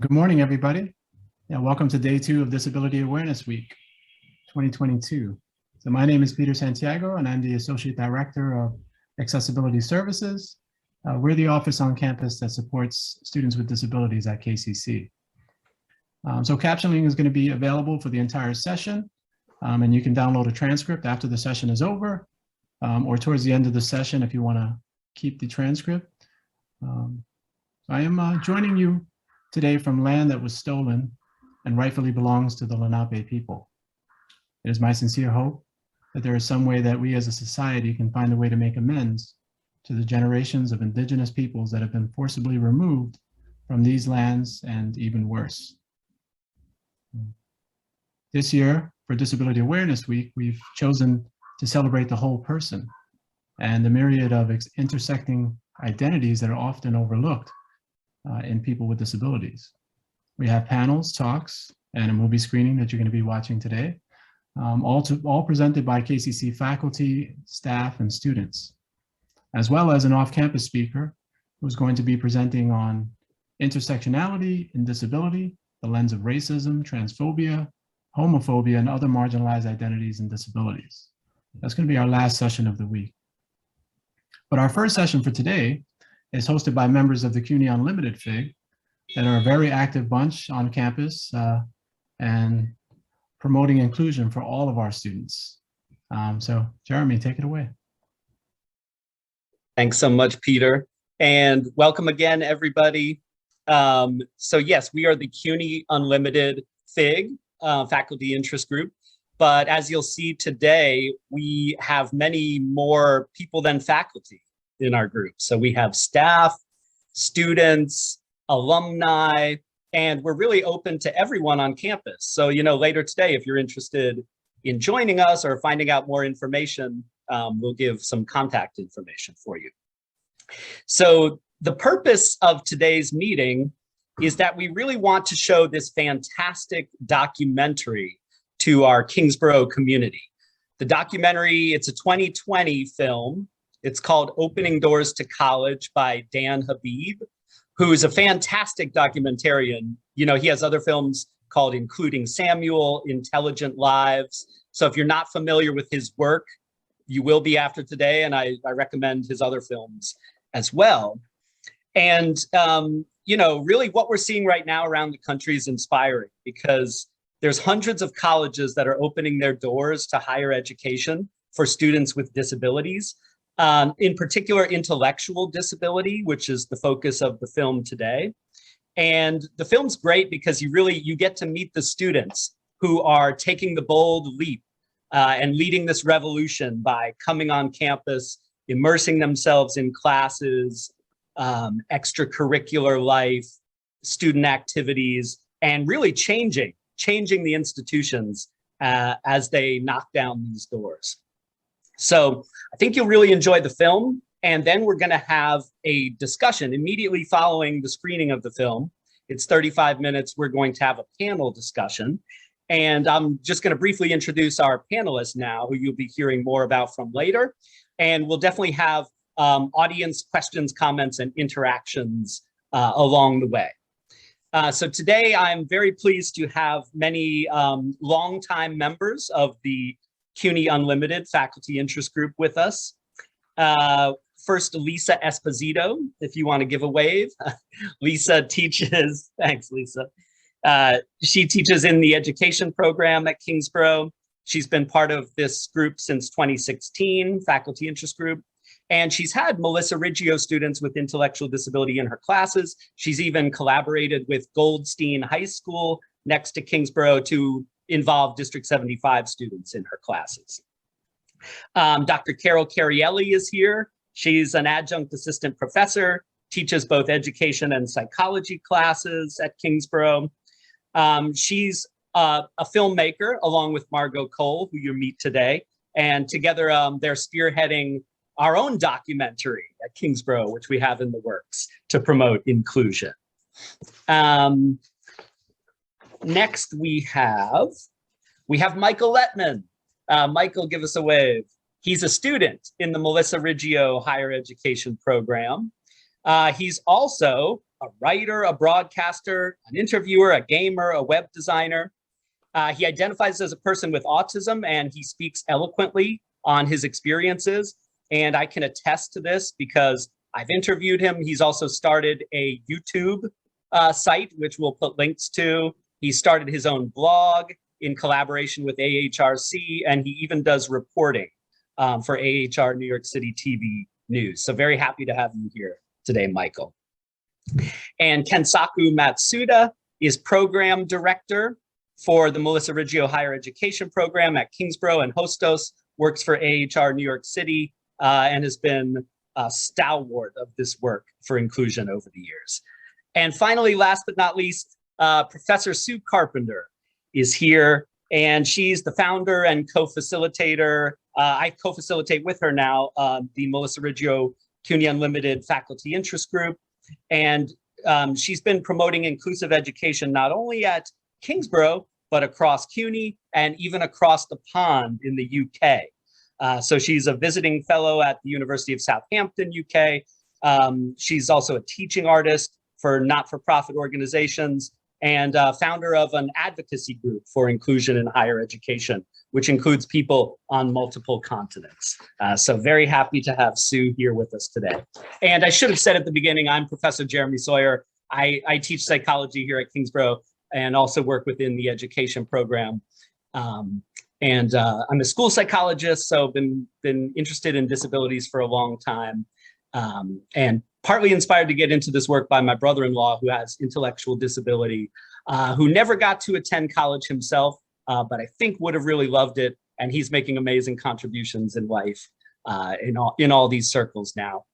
Good morning, everybody. Welcome to day 2 of Disability Awareness Week 2022. So my name is Peter Santiago, and I'm the Associate Director of Accessibility Services. We're the office on campus that supports students with disabilities at KCC. So captioning is going to be available for the entire session, and you can download a transcript after the session is over, or towards the end of the session if you want to keep the transcript. I am joining you today from land that was stolen and rightfully belongs to the Lenape people. It is my sincere hope that there is some way that we as a society can find a way to make amends to the generations of indigenous peoples that have been forcibly removed from these lands, and even worse. This year, for Disability Awareness Week, we've chosen to celebrate the whole person and the myriad of intersecting identities that are often overlooked in people with disabilities. We have panels, talks, and a movie screening that you're going to be watching today, all presented by KCC faculty, staff, and students, as well as an off-campus speaker who's going to be presenting on intersectionality in disability, the lens of racism, transphobia, homophobia, and other marginalized identities and disabilities. That's going to be our last session of the week. But our first session for today is hosted by members of the CUNY Unlimited FIG that are a very active bunch on campus and promoting inclusion for all of our students. So Jeremy, take it away. Thanks so much, Peter. And welcome again, everybody. So yes, we are the CUNY Unlimited FIG, faculty interest group. But as you'll see today, we have many more people than faculty in our group. So we have staff, students, alumni, and we're really open to everyone on campus. So, later today, if you're interested in joining us or finding out more information, we'll give some contact information for you. So the purpose of today's meeting is that we really want to show this fantastic documentary to our Kingsborough community. The documentary, it's a 2020 film. It's called Opening Doors to College by Dan Habib, who is a fantastic documentarian. He has other films called Including Samuel, Intelligent Lives. So if you're not familiar with his work, you will be after today, and I recommend his other films as well. And, really what we're seeing right now around the country is inspiring, because there's hundreds of colleges that are opening their doors to higher education for students with disabilities. In particular, intellectual disability, which is the focus of the film today. And the film's great because you get to meet the students who are taking the bold leap and leading this revolution by coming on campus, immersing themselves in classes, extracurricular life, student activities, and really changing the institutions as they knock down these doors. So I think you'll really enjoy the film, and then we're going to have a discussion immediately following the screening of the film. It's 35 minutes. We're going to have a panel discussion, and I'm just going to briefly introduce our panelists now, who you'll be hearing more about from later, and we'll definitely have audience questions, comments, and interactions along the way. So today I'm very pleased to have many longtime members of the CUNY Unlimited faculty interest group with us. First, Lisa Esposito, if you want to give a wave. Lisa teaches, thanks, Lisa. She teaches in the education program at Kingsborough. She's been part of this group since 2016, faculty interest group. And she's had Melissa Reggio students with intellectual disability in her classes. She's even collaborated with Goldstein High School next to Kingsborough to involve District 75 students in her classes. Dr. Carol Carielli is here. She's an adjunct assistant professor, teaches both education and psychology classes at Kingsborough. She's a filmmaker along with Margo Cole, who you'll meet today. And together they're spearheading our own documentary at Kingsborough, which we have in the works to promote inclusion. Next, we have Michael Letman. Michael, give us a wave. He's a student in the Melissa Reggio higher education program. He's also a writer, a broadcaster, an interviewer, a gamer, a web designer. He identifies as a person with autism, and he speaks eloquently on his experiences. And I can attest to this because I've interviewed him. He's also started a YouTube site, which we'll put links to. He started his own blog in collaboration with AHRC, and he even does reporting for AHR New York City TV News. So very happy to have you here today, Michael. And Kensaku Matsuda is program director for the Melissa Reggio Higher Education Program at Kingsborough and Hostos, works for AHR New York City, and has been a stalwart of this work for inclusion over the years. And finally, last but not least, Professor Sue Carpenter is here, and she's the founder and co-facilitator. I co-facilitate with her now the Melissa Reggio CUNY Unlimited Faculty Interest Group. And she's been promoting inclusive education not only at Kingsborough, but across CUNY and even across the pond in the UK. So she's a visiting fellow at the University of Southampton, UK. She's also a teaching artist for not-for-profit organizations and founder of an advocacy group for inclusion in higher education, which includes people on multiple continents. So very happy to have Sue here with us today. And I should have said at the beginning, I'm Professor Jeremy Sawyer. I teach psychology here at Kingsborough and also work within the education program. I'm a school psychologist, so been interested in disabilities for a long time, and partly inspired to get into this work by my brother-in-law who has intellectual disability, who never got to attend college himself, but I think would have really loved it. And he's making amazing contributions in life in all these circles now.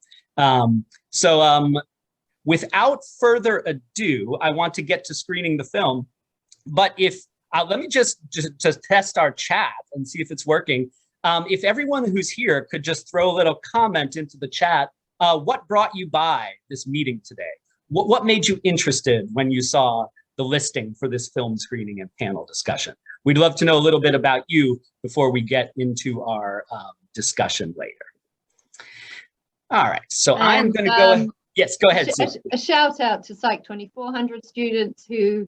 Without further ado, I want to get to screening the film, but let me just test our chat and see if it's working. If everyone who's here could just throw a little comment into the chat, what brought you by this meeting today? What made you interested when you saw the listing for this film screening and panel discussion? We'd love to know a little bit about you before we get into our discussion later. All right, so I'm going to go ahead. Yes, go ahead. A shout out to Psych 2400 students who,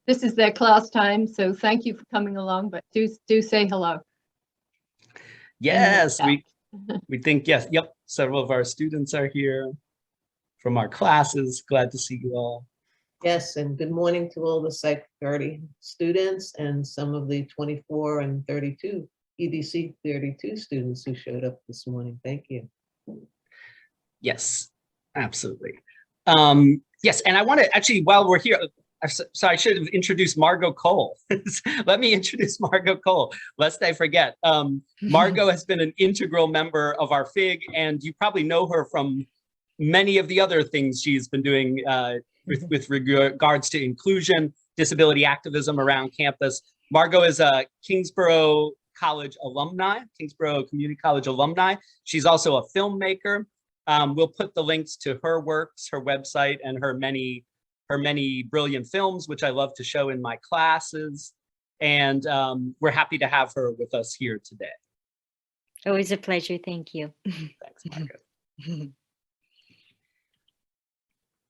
this is their class time, so thank you for coming along, but do say hello. Yes, we think, yes, yep, several of our students are here from our classes. Glad to see you all. Yes, and good morning to all the Psych 30 students and some of the 24 and 32 EDC 32 students who showed up this morning. Thank you. Yes, absolutely. Yes, and I want to actually, while we're here, so I should have introduced Margo Cole. Let me introduce Margo Cole, lest I forget. Margo has been an integral member of our FIG, and you probably know her from many of the other things she's been doing with regards to inclusion, disability activism around campus. Margo is a Kingsborough College alumni, Kingsborough Community College alumni. She's also a filmmaker. We'll put the links to her works, her website, and her many brilliant films, which I love to show in my classes. And we're happy to have her with us here today. Always a pleasure. Thank you. Thanks, Margo.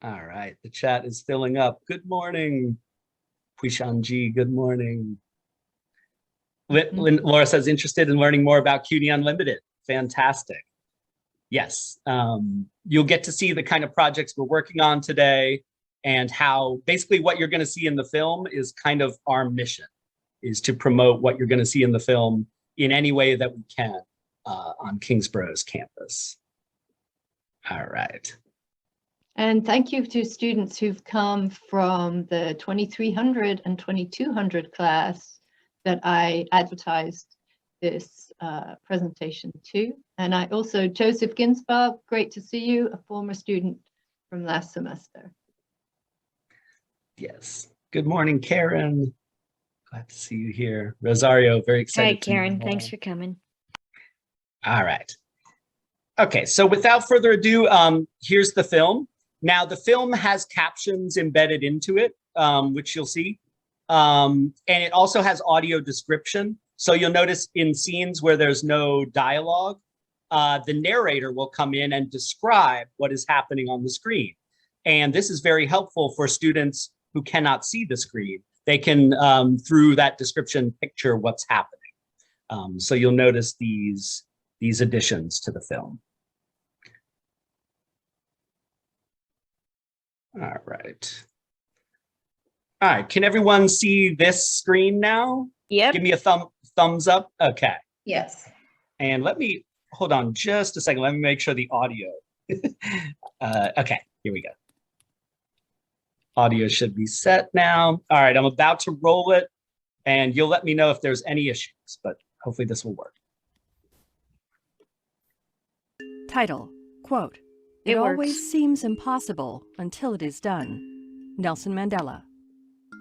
All right, the chat is filling up. Good morning, Puishanji. Good morning. Laura says, interested in learning more about CUNY Unlimited. Fantastic. Yes, you'll get to see the kind of projects we're working on today, and how basically what you're going to see in the film is kind of our mission, is to promote what you're going to see in the film in any way that we can on Kingsborough's campus. All right. And thank you to students who've come from the 2300 and 2200 class that I advertised this presentation to. And I also, Joseph Ginsberg, great to see you, a former student from last semester. Yes. Good morning, Karen. Glad to see you here. Rosario, very excited. Hi, Karen. Thanks for coming. All right. Okay, so without further ado, here's the film. Now, the film has captions embedded into it, which you'll see. And it also has audio description. So you'll notice in scenes where there's no dialogue, the narrator will come in and describe what is happening on the screen. And this is very helpful for students who cannot see the screen. They can, through that description, picture what's happening. So you'll notice these additions to the film. All right. All right, can everyone see this screen now? Yep. Give me a thumbs up. Okay. Yes. And let me, hold on just a second. Let me make sure the audio. Okay, here we go. Audio should be set now. All right, I'm about to roll it and you'll let me know if there's any issues, but hopefully this will work. Title, quote, It "It works. always seems impossible until it is done." Nelson Mandela.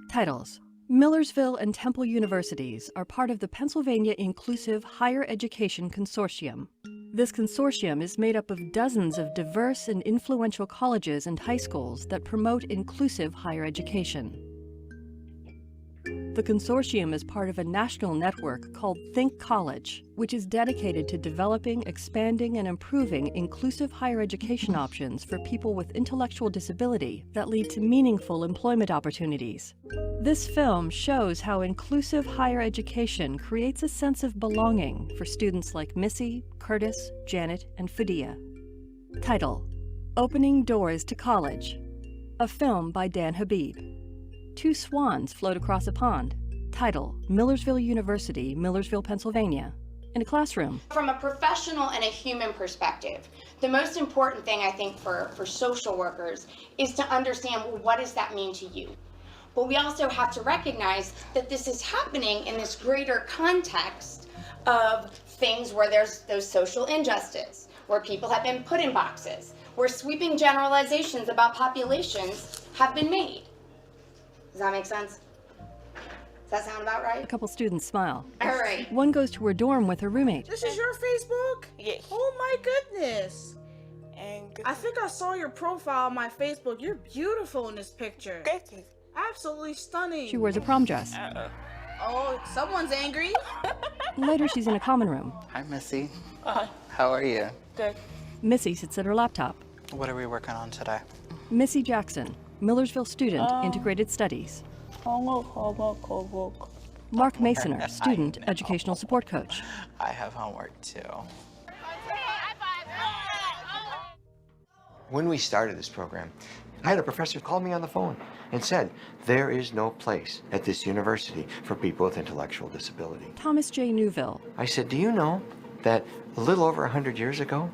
Titles, Millersville and Temple Universities are part of the Pennsylvania Inclusive Higher Education Consortium. This consortium is made up of dozens of diverse and influential colleges and high schools that promote inclusive higher education. The consortium is part of a national network called Think College, which is dedicated to developing, expanding, and improving inclusive higher education options for people with intellectual disability that lead to meaningful employment opportunities. This film shows how inclusive higher education creates a sense of belonging for students like Missy, Curtis, Janet, and Fadia. Title, Opening Doors to College, a film by Dan Habib. Two swans float across a pond. Title, Millersville University, Millersville, Pennsylvania. In a classroom. From a professional and a human perspective, the most important thing I think for social workers is to understand, well, what does that mean to you? But we also have to recognize that this is happening in this greater context of things where there's those social injustice, where people have been put in boxes, where sweeping generalizations about populations have been made. Does that make sense? Does that sound about A right? couple students smile. All right. One goes to her dorm with her roommate. This is your Facebook? Yes. Oh my goodness. And I think I saw your profile on my Facebook. You're beautiful in this picture. thank you. Absolutely stunning. She wears a prom dress. Oh, someone's angry. Later, she's in a common room. Hi, Missy. Hi. How are you? Good. Missy sits at her laptop. What are we working on today? Missy Jackson, Millersville student, Integrated Studies. Mark Masoner, student, educational support coach. I have homework too. When we started this program, I had a professor call me on the phone and said, there is no place at this university for people with intellectual disability. Thomas J. Newville. I said, do you know that a little over 100 years ago,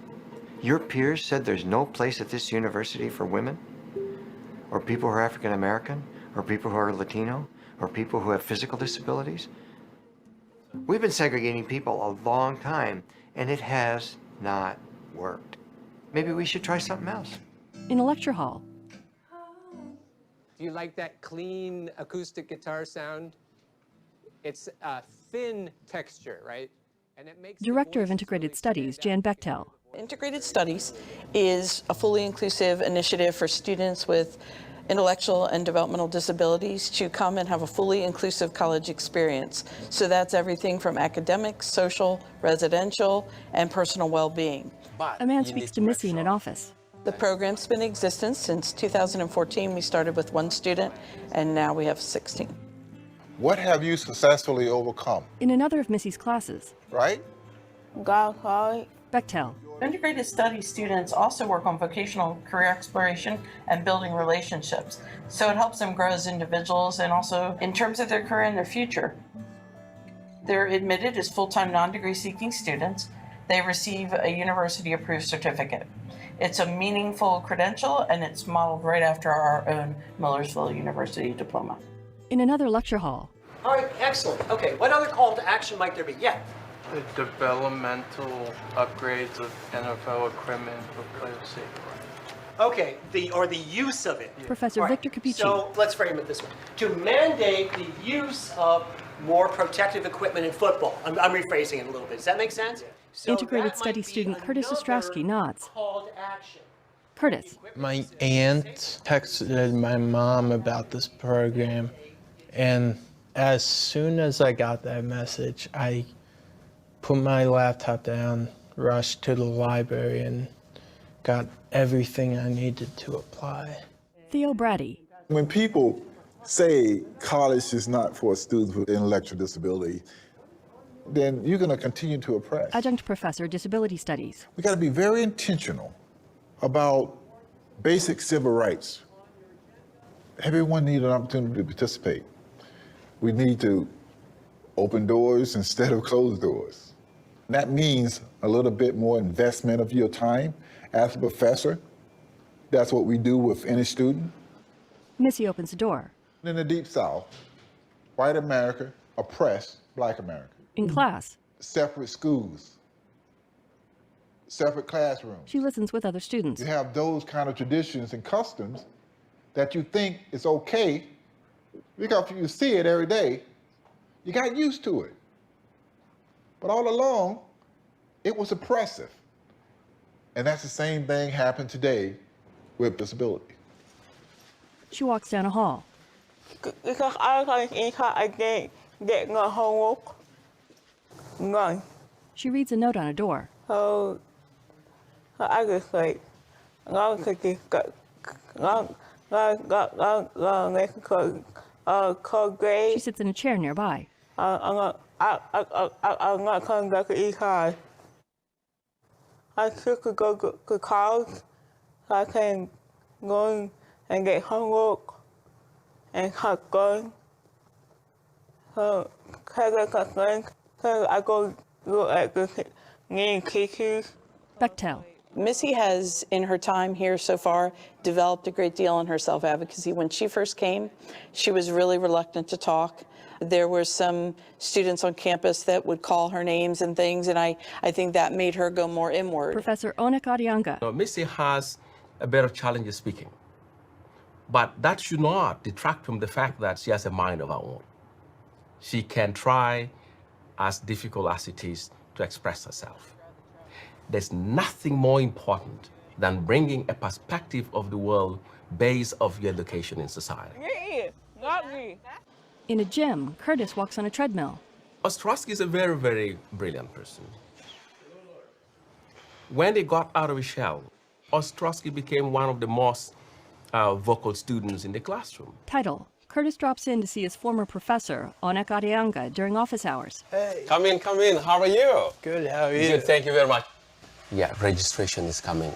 your peers said there's no place at this university for women, or people who are African American, or people who are Latino, or people who have physical disabilities? We've been segregating people a long time, and it has not worked. Maybe we should try something else. In a lecture hall. Do you like that clean acoustic guitar sound? It's a thin texture, right? And it makes Director of Integrated Studies, Jan Bechtel. Integrated Studies is a fully inclusive initiative for students with intellectual and developmental disabilities to come and have a fully inclusive college experience. So that's everything from academic, social, residential, and personal well-being. A man speaks to Missy in an office. The program's been in existence since 2014. We started with 1 student, and now we have 16. What have you successfully overcome? In another of Missy's classes. Right? Bechtel. Integrated Studies students also work on vocational career exploration and building relationships. So it helps them grow as individuals and also in terms of their career and their future. They're admitted as full-time non-degree seeking students. They receive a university-approved certificate. It's a meaningful credential, and it's modeled right after our own Millersville University diploma. In another lecture hall. All right, excellent. Okay, what other call to action might there be? Yeah. The developmental upgrades of NFL equipment for player safety. Okay, the use of it. Professor Victor Capici. So let's frame it this way. To mandate the use of more protective equipment in football. I'm rephrasing it a little bit. Does that make sense? So Integrated Studies student Curtis Ostrowski nods. Call to action. Curtis. My aunt texted my mom about this program, and as soon as I got that message, I put my laptop down, rushed to the library, and got everything I needed to apply. Theo Brady. When people say college is not for students with intellectual disability, then you're going to continue to oppress. Adjunct Professor, Disability Studies. We got to be very intentional about basic civil rights. Everyone needs an opportunity to participate. We need to open doors instead of close doors. That means a little bit more investment of your time as a professor. That's what we do with any student. Missy opens the door. In the Deep South, white America oppressed Black America. In class, Separate schools, separate classrooms. she listens with other students. You have those kind of traditions and customs that you think is okay because you see it every day. You got used to it. But all along, it was oppressive. And that's the same thing happened today with disability. She walks down a hall. Because I didn't get no homework. None. She reads a note on a door. So I just like, She sits in a chair nearby. I'm not coming back to Ekai. I took to go to college so I can go and get homework and start going. So I go look at the new teachers. Bechtel. Missy has, in her time here so far, developed a great deal in her self-advocacy. When she first came, she was really reluctant to talk. There were some students on campus that would call her names and things, and I think that made her go more inward. Professor Onek Adianga. Missy has a better challenge in speaking, but that should not detract from the fact that she has a mind of her own. She can try, as difficult as it is, to express herself. There's nothing more important than bringing a perspective of the world based off your education in society. Not me. In a gym, Curtis walks on a treadmill. Ostrowski is a very, very brilliant person. When he got out of his shell, Ostrowski became one of the most vocal students in the classroom. Title: Curtis drops in to see his former professor, Onek Adianga, during office hours. Hey. Come in, come in. How are you? Good, how are you? Good, thank you very much. Yeah, registration is coming.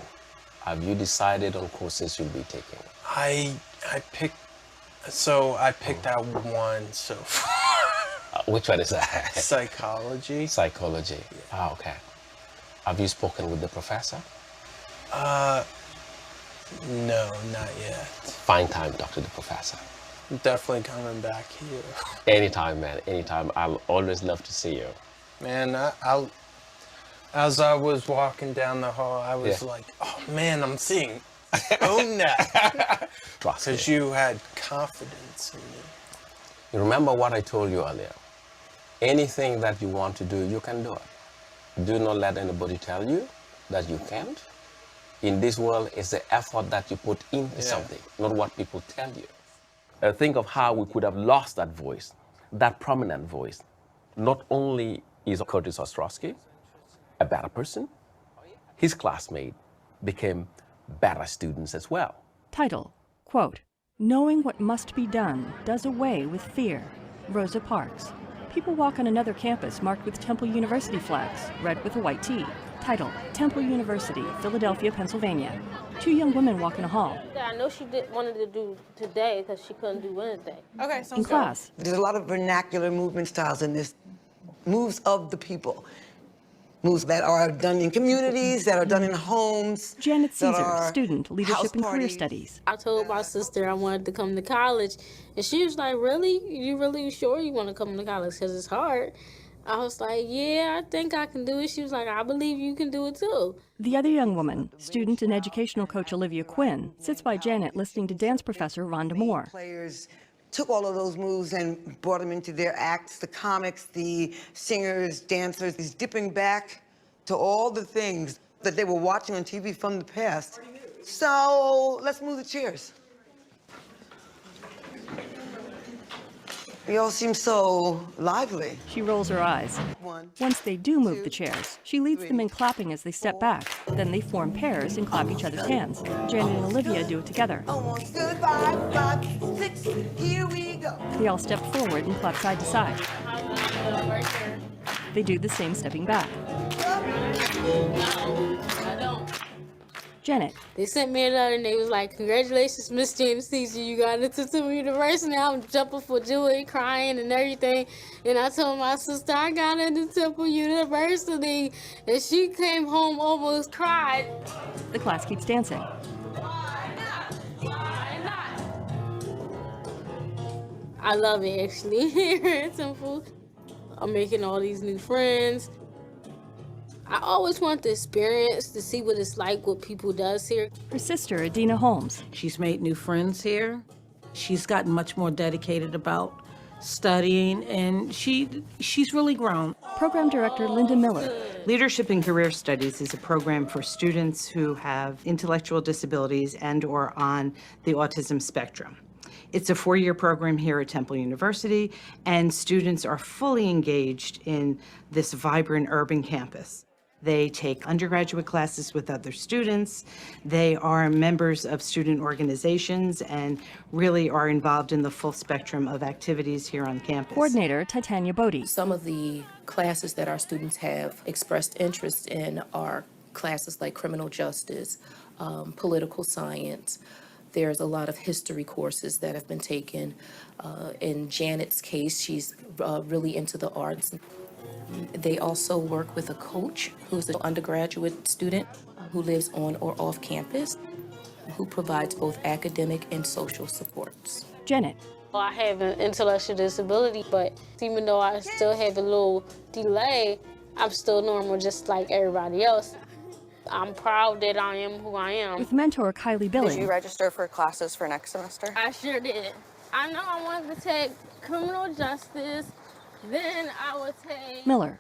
Have you decided on courses you'll be taking? I picked out one so far. Which one is that? Psychology. Psychology. Ah, okay. Have you spoken with the professor? No, not yet. Find time to talk to the professor. I'm definitely coming back here. Anytime, man, anytime. I'll always love to see you. Man, as I was walking down the hall, I was like, oh man, I'm seeing Onek. Because you had confidence in me. You remember what I told you earlier? Anything that you want to do, you can do it. Do not let anybody tell you that you can't. In this world, it's the effort that you put into something, not what people tell you. Think of how we could have lost that voice, that prominent voice. Not only is Curtis Ostrowski a better person, his classmate became better students as well. Title: quote, "Knowing what must be done does away with fear." Rosa Parks. People walk on another campus marked with Temple University flags, red with a white T. Title: Temple University, Philadelphia, Pennsylvania. Two young women walk in a hall. I know she wanted to do today because she couldn't do Wednesday. Okay, so in class. There's a lot of vernacular movement styles in this. Moves of the people. Moves that are done in communities, that are done in homes. Janet Caesar, student, leadership and career studies. I told my sister I wanted to come to college, and she was like, really? You really sure you want to come to college? Because it's hard. I was like, yeah, I think I can do it. She was like, I believe you can do it too. The other young woman, student and educational coach Olivia Quinn, sits by Janet listening to dance professor Rhonda Moore. Players took all of those moves and brought them into their acts, the comics, the singers, dancers, is dipping back to all the things that they were watching on TV from the past. So let's move the chairs. You all seem so lively. She rolls her eyes. Once they do move the chairs, she leads them in clapping as they step back. Then they form pairs and clap each other's hands. Janet and Olivia do it together. Almost good, 5, 5, 6, here we go. They all step forward and clap side to side. They do the same stepping back. Janet. They sent me a letter and they was like, congratulations, Miss James teacher, you got into Temple University. I'm jumping for joy, crying and everything. And I told my sister I got into Temple University. And she came home, almost cried. The class keeps dancing. I love it, actually, here at Temple. I'm making all these new friends. I always want the experience to see what it's like, what people does here. Her sister, Adina Holmes. She's made new friends here. She's gotten much more dedicated about studying, and she's really grown. Program Director Linda Miller. Leadership in Career Studies is a program for students who have intellectual disabilities and/or on the autism spectrum. It's a 4-year program here at Temple University, and students are fully engaged in this vibrant urban campus. They take undergraduate classes with other students. They are members of student organizations and really are involved in the full spectrum of activities here on campus. Coordinator Titania Bodie. Some of the classes that our students have expressed interest in are classes like criminal justice, political science. There's a lot of history courses that have been taken. In Janet's case, she's really into the arts. They also work with a coach who's an undergraduate student who lives on or off campus, who provides both academic and social supports. Janet. Well, I have an intellectual disability, but even though I still have a little delay, I'm still normal just like everybody else. I'm proud that I am who I am. With mentor Kylie Billing. Did you register for classes for next semester? I sure did. I know I wanted to take criminal justice, then I would take... Miller.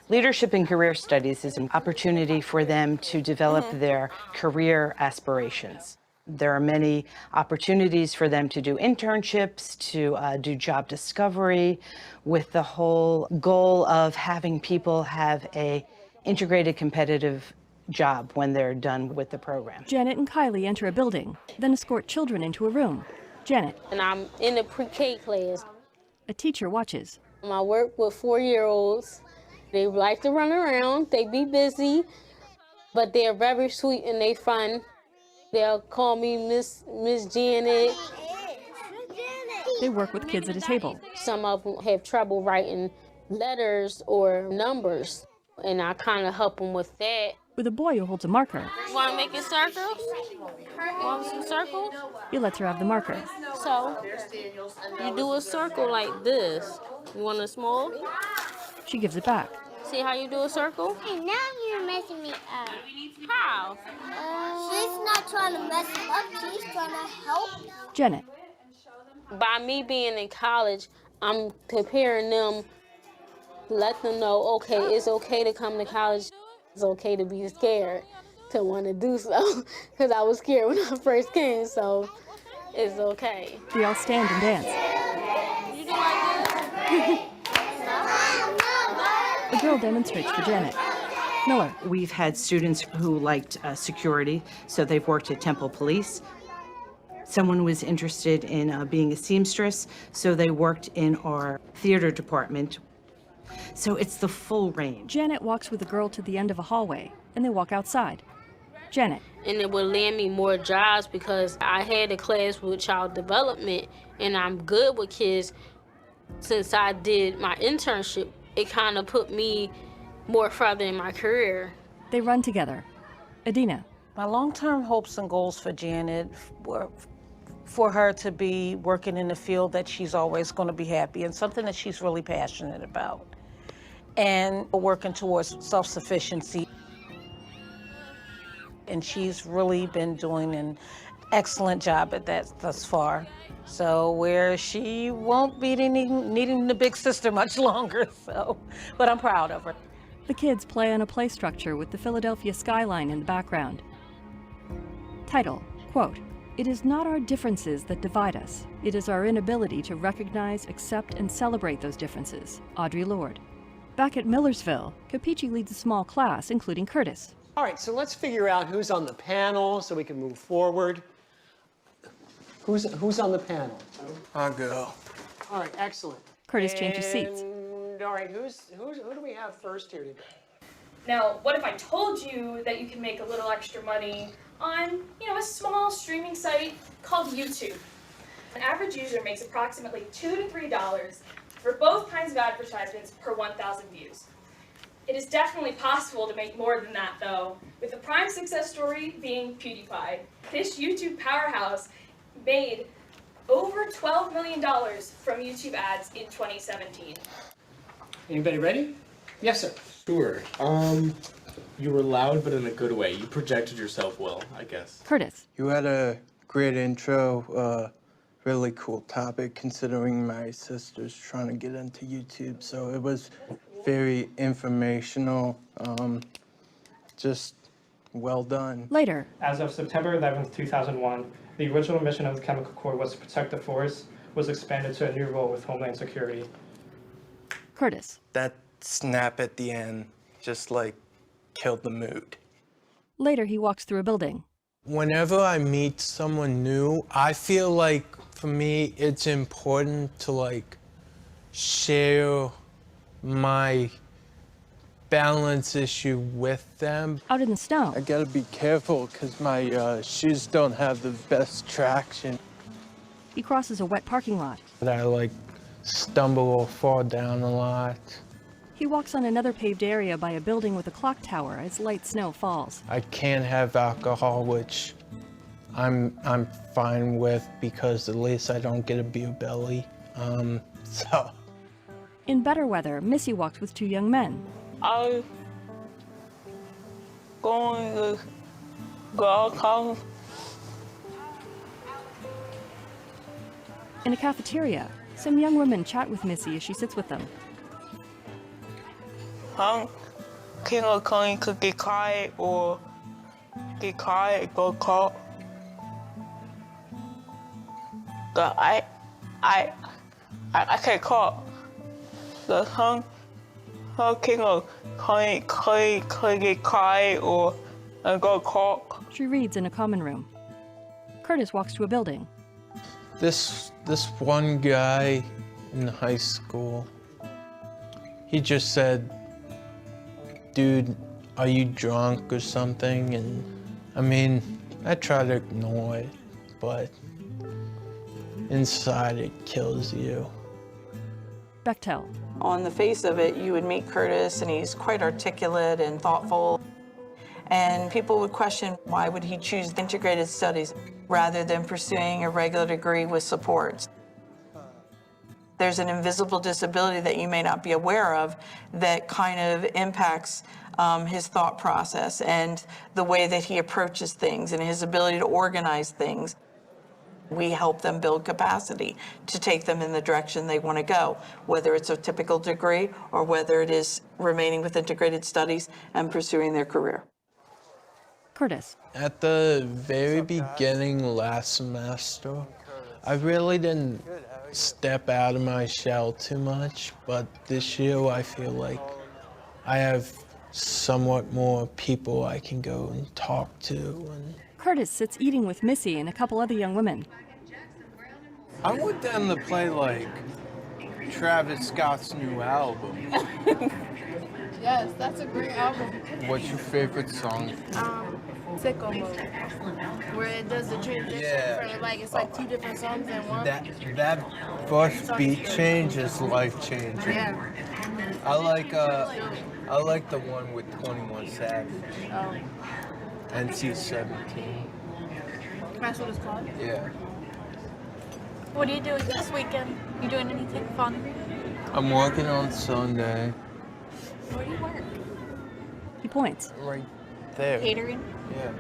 Leadership in Career Studies is an opportunity for them to develop their career aspirations. There are many opportunities for them to do internships, to do job discovery, with the whole goal of having people have a integrated competitive job when they're done with the program. Janet and Kylie enter a building, then escort children into a room. Janet. And I'm in the pre-K class. A teacher watches. I work with 4-year-olds. They like to run around, they be busy, but they're very sweet and they fun. They'll call me Miss Janet. They work with kids at a table. Some of them have trouble writing letters or numbers, and I kind of help them with that. With a boy who holds a marker. You want to make a circle? Want some circles? He lets her have the marker. So, you do a circle like this. You want a small? She gives it back. See how you do a circle? Hey, now you're messing me up. How? She's not trying to mess me up, she's trying to help. Janet. By me being in college, I'm preparing them, let them know, okay, it's okay to come to college. It's okay to be scared, to want to do so. Because I was scared when I first came, so it's okay. They all stand and dance. You do like this? The girl demonstrates for Janet. Miller. We've had students who liked security, so they've worked at Temple Police. Someone was interested in being a seamstress, so they worked in our theater department. So it's the full range. Janet walks with the girl to the end of a hallway, and they walk outside. Janet. And it would land me more jobs because I had a class with child development, and I'm good with kids. Since I did my internship, it kind of put me more further in my career. They run together. Adina. My long-term hopes and goals for Janet were for her to be working in a field that she's always going to be happy and something that she's really passionate about, and working towards self-sufficiency. And she's really been doing an excellent job at that thus far. So where she won't be needing the big sister much longer, but I'm proud of her. The kids play on a play structure with the Philadelphia skyline in the background. Title, quote, It is not our differences that divide us. It is our inability to recognize, accept, and celebrate those differences. Audre Lorde. Back at Millersville, Capici leads a small class, including Curtis. All right, so let's figure out who's on the panel so we can move forward. Who's on the panel? I'll go. All right, excellent. Curtis changes seats. All right, who do we have first here today? Now, what if I told you that you can make a little extra money on, a small streaming site called YouTube? An average user makes approximately $2 to $3 for both kinds of advertisements per 1,000 views. It is definitely possible to make more than that, though, with the prime success story being PewDiePie. This YouTube powerhouse made over $12 million from YouTube ads in 2017. Anybody ready? Yes, sir. Sure. You were loud, but in a good way. You projected yourself well, I guess. Curtis. You had a great intro, really cool topic considering my sister's trying to get into YouTube, so it was very informational, just well done. Later. As of September 11th, 2001, the original mission of the Chemical Corps was to protect the forest, was expanded to a new role with Homeland Security. Curtis. That snap at the end just killed the mood. Later, he walks through a building. Whenever I meet someone new, I feel like for me it's important to share my balance issue with them. Out in the snow. I gotta be careful because my shoes don't have the best traction. He crosses a wet parking lot. I stumble or fall down a lot. He walks on another paved area by a building with a clock tower as light snow falls. I can't have alcohol, which I'm fine with because at least I don't get a beer belly. So. In better weather, Missy walks with two young men. I'm going to go home. In a cafeteria, some young women chat with Missy as she sits with them. I'm going to get quiet or get quiet, go call. But I can't call. The song can get quiet or go call. She reads in a common room. Curtis walks to a building. This one guy in high school, he just said, "Dude, are you drunk or something?" And I mean, I try to ignore it, but inside it kills you. Bechtel. On the face of it, you would meet Curtis, and he's quite articulate and thoughtful. And people would question, why would he choose integrated studies rather than pursuing a regular degree with supports? There's an invisible disability that you may not be aware of that kind of impacts his thought process and the way that he approaches things and his ability to organize things. We help them build capacity to take them in the direction they want to go, whether it's a typical degree or whether it is remaining with integrated studies and pursuing their career. Curtis. At the very beginning last semester, I really didn't step out of my shell too much, but this year I feel like I have somewhat more people I can go and talk to. And Curtis sits eating with Missy and a couple other young women. I want them to play Travis Scott's new album. Yes, that's a great album. What's your favorite song? Sicko Mode, where it does the transition from it's two different songs in one. That first beat change is life-changing. Yeah. I like the one with 21 Savage. Oh. NC-17. That's what it's called? Yeah. What are you doing this weekend? You doing anything fun? I'm working on Sunday. Where do you work? He points. Right there. Catering? Yeah.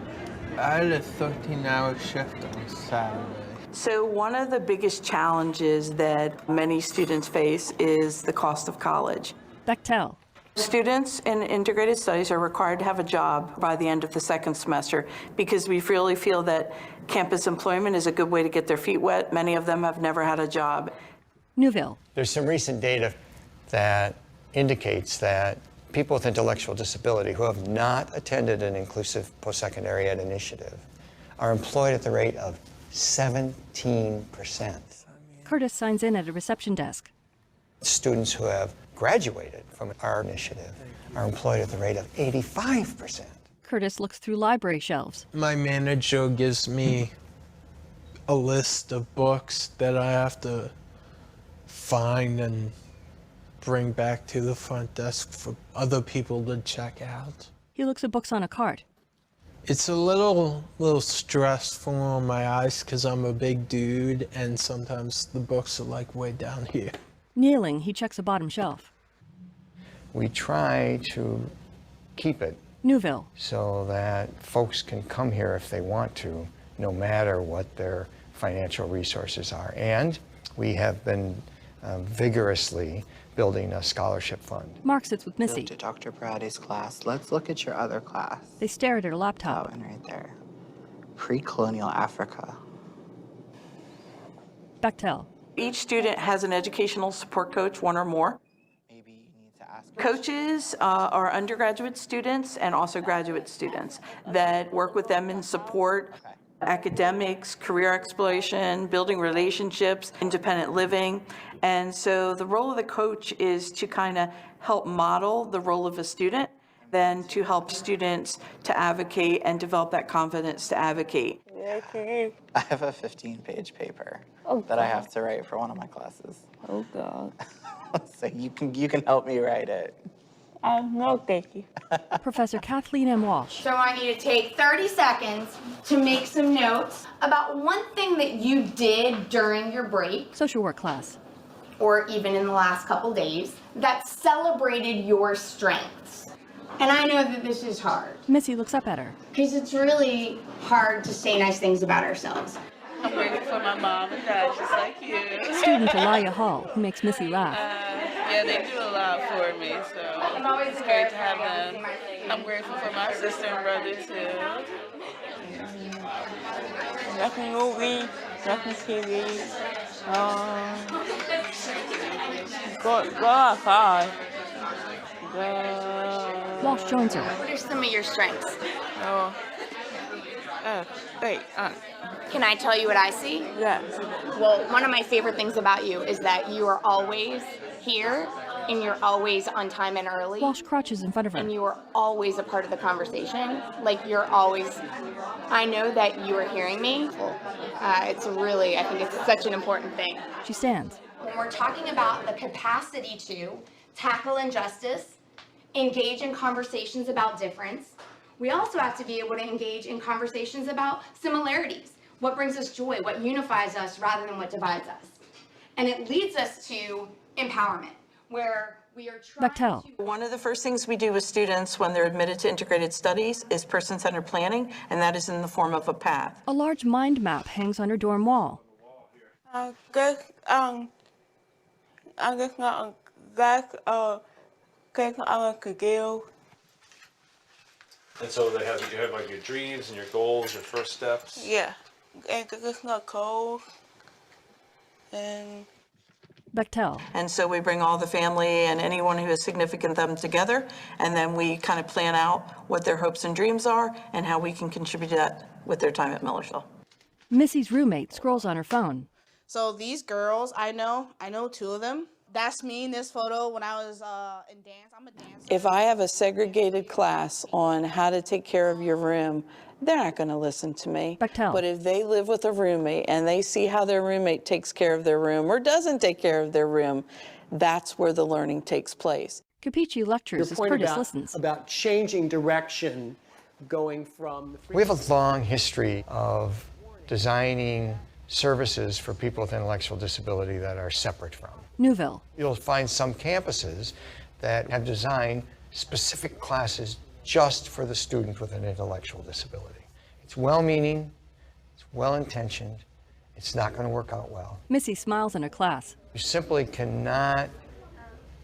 I had a 13-hour shift on Saturday. So one of the biggest challenges that many students face is the cost of college. Bechtel. Students in integrated studies are required to have a job by the end of the second semester because we really feel that campus employment is a good way to get their feet wet. Many of them have never had a job. Newville. There's some recent data that indicates that people with intellectual disability who have not attended an inclusive post-secondary ed initiative are employed at the rate of 17%. Curtis signs in at a reception desk. Students who have graduated from our initiative are employed at the rate of 85%. Curtis looks through library shelves. My manager gives me a list of books that I have to find and bring back to the front desk for other people to check out. He looks at books on a cart. It's a little stressful on my eyes because I'm a big dude and sometimes the books are like way down here. Kneeling, he checks a bottom shelf. We try to keep it Newville. so that folks can come here if they want to, no matter what their financial resources are. And we have been vigorously building a scholarship fund. Mark sits with Missy. Go to Dr. Brady's class. Let's look at your other class. They stare at her laptop. That one right there. Pre-colonial Africa. Bechtel. Each student has an educational support coach, one or more. Coaches are undergraduate students and also graduate students that work with them in support, academics, career exploration, building relationships, independent living. And so the role of the coach is to kind of help model the role of a student, then to help students to advocate and develop that confidence to advocate. I have a 15-page paper that I have to write for one of my classes. Oh, God. So you can help me write it. No, thank you. Professor Kathleen M. Walsh. So I want you to take 30 seconds to make some notes about one thing that you did during your break, Social work class. or even in the last couple days, that celebrated your strengths. And I know that this is hard, Missy looks up at her. because it's really hard to say nice things about ourselves. I'm grateful for my mom and dad, just like you. Student Elia Hall, who makes Missy laugh. Yeah, they do a lot for me, so it's great to have them. I'm grateful for my sister and brother, too. Nothing movie, nothing TV. Go outside. Walsh joins her. What are some of your strengths? Wait, Can I tell you what I see? yeah. Well, one of my favorite things about you is that you are always here and you're always on time and early. Walsh crouches in front of her. And you are always a part of the conversation. Like you're always, I know that you are hearing me. It's really, I think it's such an important thing. She stands. When we're talking about the capacity to tackle injustice, engage in conversations about difference, we also have to be able to engage in conversations about similarities. What brings us joy, what unifies us rather than what divides us. And it leads us to empowerment, where we are Bechtel. One of the first things we do with students when they're admitted to integrated studies is person-centered planning, and that is in the form of a path. A large mind map hangs on her dorm wall. I guess not that I could give. And so you have like your dreams and your goals, your first steps. Yeah, and it's not cold. And Bechtel. And so we bring all the family and anyone who is significant them together, and then we kind of plan out what their hopes and dreams are and how we can contribute to that with their time at Millersville. Missy's roommate scrolls on her phone. So these girls, I know two of them. That's me in this photo when I was in dance. I'm a dancer. If I have a segregated class on how to take care of your room, they're not going to listen to me. Bechtel. But if they live with a roommate and they see how their roommate takes care of their room or doesn't take care of their room, that's where the learning takes place. Capici lectures as Curtis listens. About changing direction, going from... We have a long history of designing services for people with intellectual disability that are separate from. Newville. You'll find some campuses that have designed specific classes just for the student with an intellectual disability. It's well-meaning, it's well-intentioned, it's not going to work out well. Missy smiles in her class. You simply cannot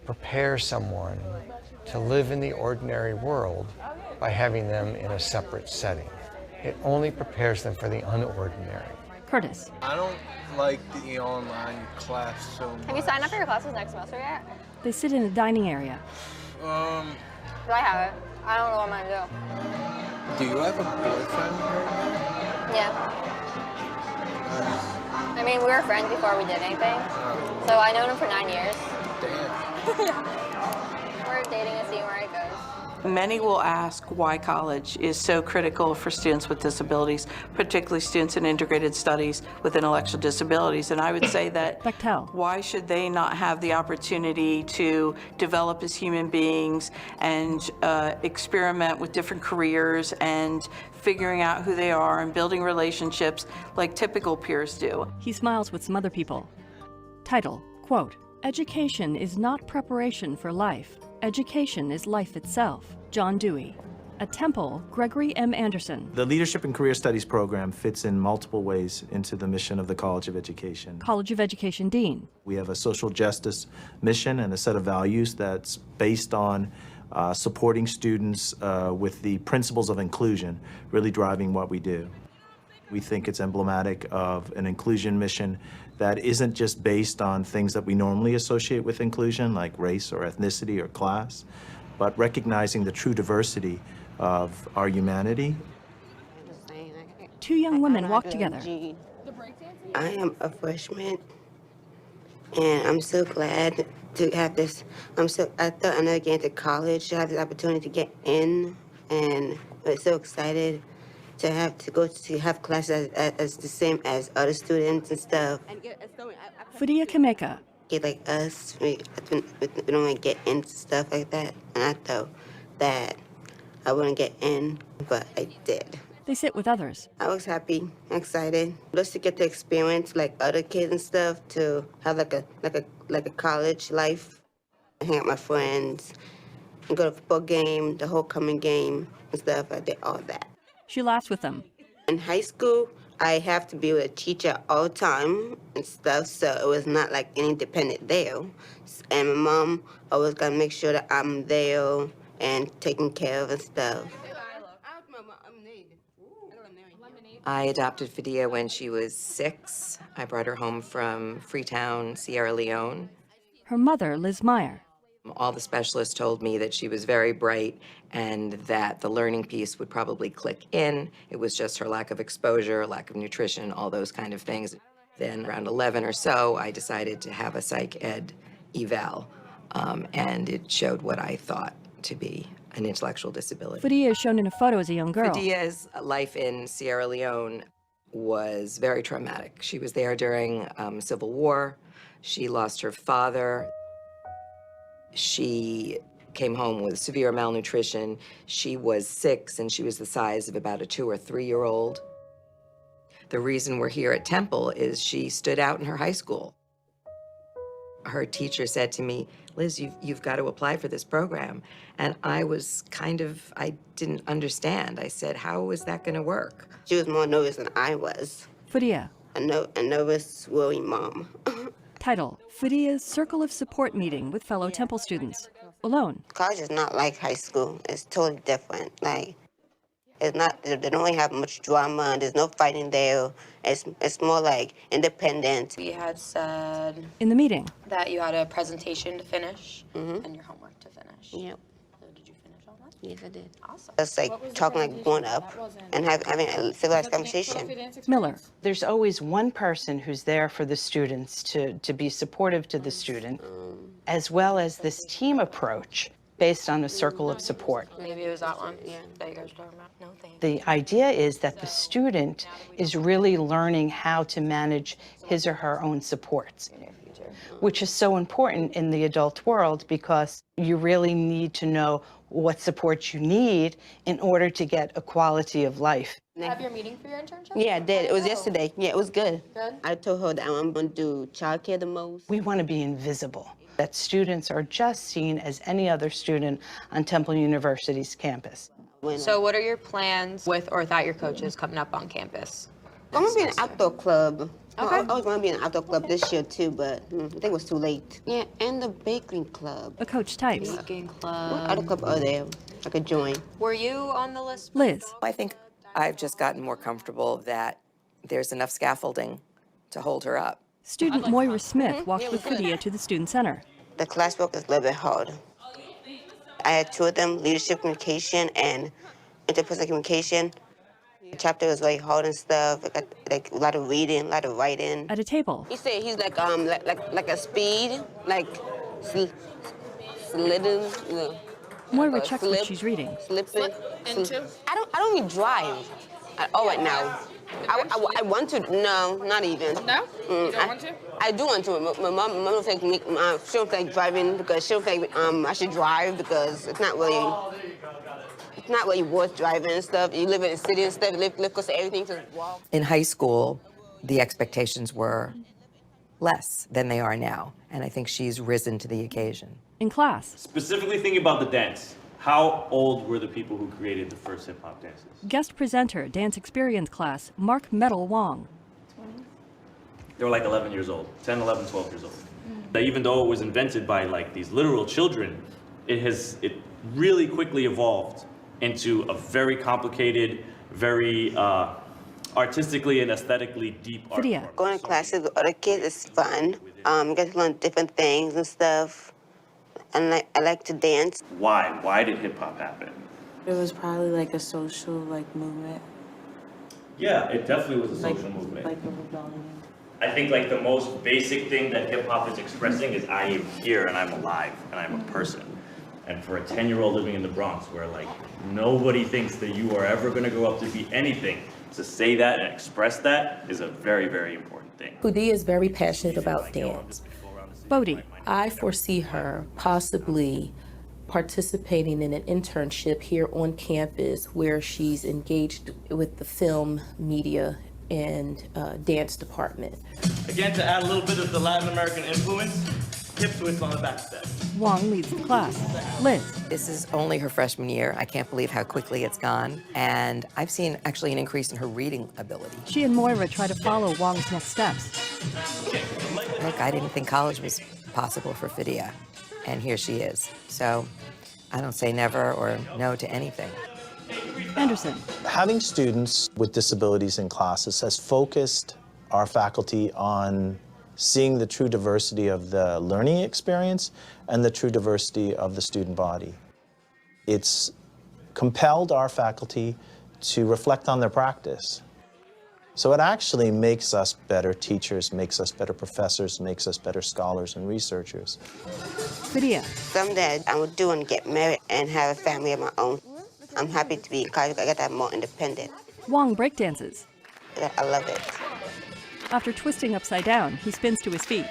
prepare someone to live in the ordinary world by having them in a separate setting. It only prepares them for the unordinary. Curtis. I don't like the online class so much. Have you signed up for your classes next semester yet? They sit in a dining area. Do I have it? I don't know what I'm gonna Do you have a boyfriend? do. Yeah. I mean, we were friends before we did anything. So I known him for 9 years. Damn. We're dating and seeing where it goes. Many will ask why college is so critical for students with disabilities, particularly students in integrated studies with intellectual disabilities. And I would say that why should they not have the opportunity to develop as human beings and experiment with different careers and figuring out who they are and building relationships like typical peers do? He smiles with some other people. Title, quote, "Education is not preparation for life. Education is life itself." John Dewey. At Temple, Gregory M. Anderson. The Leadership and Career Studies program fits in multiple ways into the mission of the College of Education. College of Education Dean. We have a social justice mission and a set of values that's based on supporting students with the principles of inclusion, really driving what we do. We think it's emblematic of an inclusion mission that isn't just based on things that we normally associate with inclusion, like race or ethnicity or class, but recognizing the true diversity of our humanity. Two young women walk together. I am a freshman, and I'm so glad to have this. I thought I never get into college, to have this opportunity to get in, and I'm so excited to have classes as the same as other students and stuff. Fudia Kameka. Like us, we don't want to get into stuff like that, and I thought that I wouldn't get in, but I did. They sit with others. I was happy, excited, just to get to experience like other kids and stuff, to have like a college life, hang out with my friends, and go to a football game, the homecoming game and stuff. I did all that. She laughs with them. In high school, I have to be with a teacher all the time and stuff, so it was not like any independent there. And my mom always got to make sure that I'm there and taken care of and stuff. I adopted Fadia when she was 6. I brought her home from Freetown, Sierra Leone. Her mother, Liz Meyer. All the specialists told me that she was very bright and that the learning piece would probably click in. It was just her lack of exposure, lack of nutrition, all those kind of things. Then around 11 or so, I decided to have a psych ed eval, and it showed what I thought to be an intellectual disability. Fudia is shown in a photo as a young girl. Fadia's life in Sierra Leone was very traumatic. She was there during Civil War. She lost her father. She came home with severe malnutrition. She was 6, and she was the size of about a 2 or 3-year-old. The reason we're here at Temple is she stood out in her high school. Her teacher said to me, "Liz, you've got to apply for this program." And I was I didn't understand. I said, how is that going to work? She was more nervous than I was. Fudia. A nervous, worried mom. Title, Fudia's Circle of Support meeting with fellow Temple students. Alone. College is not like high school. It's totally different. Like, it's not, they don't really have much drama, and there's no fighting there. It's more like independent. We had said In the meeting. that you had a presentation to finish and your homework to finish. Yep. So did you finish all that? Yes, I did. Awesome. It's like talking like grown up and having a civilized conversation. Miller. There's always one person who's there for the students to be supportive to the student, as well as this team approach based on a circle of support. Maybe it was that one that you guys were talking about. No, thanks. The idea is that the student is really learning how to manage his or her own supports, which is so important in the adult world because you really need to know what support you need in order to get a quality of life. Have your meeting for your internship? Yeah, I did. It was yesterday. Yeah, it was good. Good? I told her that I'm going to do childcare the most. We want to be invisible, that students are just seen as any other student on Temple University's campus. So what are your plans with or without your coaches coming up on campus? I'm going to be in an outdoor club. I was going to be in the outdoor club this year too, but I think it was too late. Yeah, and the baking club. A coach types. Baking What club. other club are there I could join? Were you on the list? Liz. I think I've just gotten more comfortable that there's enough scaffolding to hold her up. Student Moira Smith walked with Fidia to the Student Center. The classwork is a little bit hard. I had two of them, leadership communication and interpersonal communication. The chapter was very hard and stuff. I got like a lot of reading, a lot of writing. At a table. He said he's like a speed, like slidden, you know. Moira checks what she's reading. Slipping. I don't even drive at all right now. I want to. No, not even. No? You don't want to? I do want to. My mom don't think me. She don't think driving because she don't think I should drive because it's not really worth driving and stuff. You live in the city and stuff. You live close to everything. So wow. In high school, the expectations were less than they are now, and I think she's risen to the occasion. In class. Specifically thinking about the dance, how old were the people who created the first hip-hop dances? Guest presenter, dance experience class, Mark Metal Wong. They were like 11 years old, 10, 11, 12 years old. Even though it was invented by like these literal children, it really quickly evolved into a very complicated, very artistically and aesthetically deep art form. Going to classes with other kids is fun. You get to learn different things and stuff. And I like to dance. Why? Why did hip-hop happen? It was probably like a social movement. Yeah, it definitely was a social movement. Like a rebellion. I think like the most basic thing that hip-hop is expressing is I am here and I'm alive and I'm a person. And for a 10-year-old living in the Bronx where like nobody thinks that you are ever gonna grow up to be anything, to say that and express that is a very, very important thing. Hudi is very passionate about dance. Bodie. I foresee her possibly participating in an internship here on campus where she's engaged with the film, media, and dance department. Again, to add a little bit of the Latin American influence, hip twist on the back step. Wong leads the class. Liz. This is only her freshman year. I can't believe how quickly it's gone. And I've seen actually an increase in her reading ability. She and Moira try to follow Wong's next steps. Look, I didn't think college was possible for Fidia, and here she is. So I don't say never or no to anything. Anderson. Having students with disabilities in classes has focused our faculty on seeing the true diversity of the learning experience and the true diversity of the student body. It's compelled our faculty to reflect on their practice. So it actually makes us better teachers, makes us better professors, makes us better scholars and researchers. Fidia. Someday I will do and get married and have a family of my own. I'm happy to be in college. I get that more independent. Wong breakdances. I love it. After twisting upside down, he spins to his feet.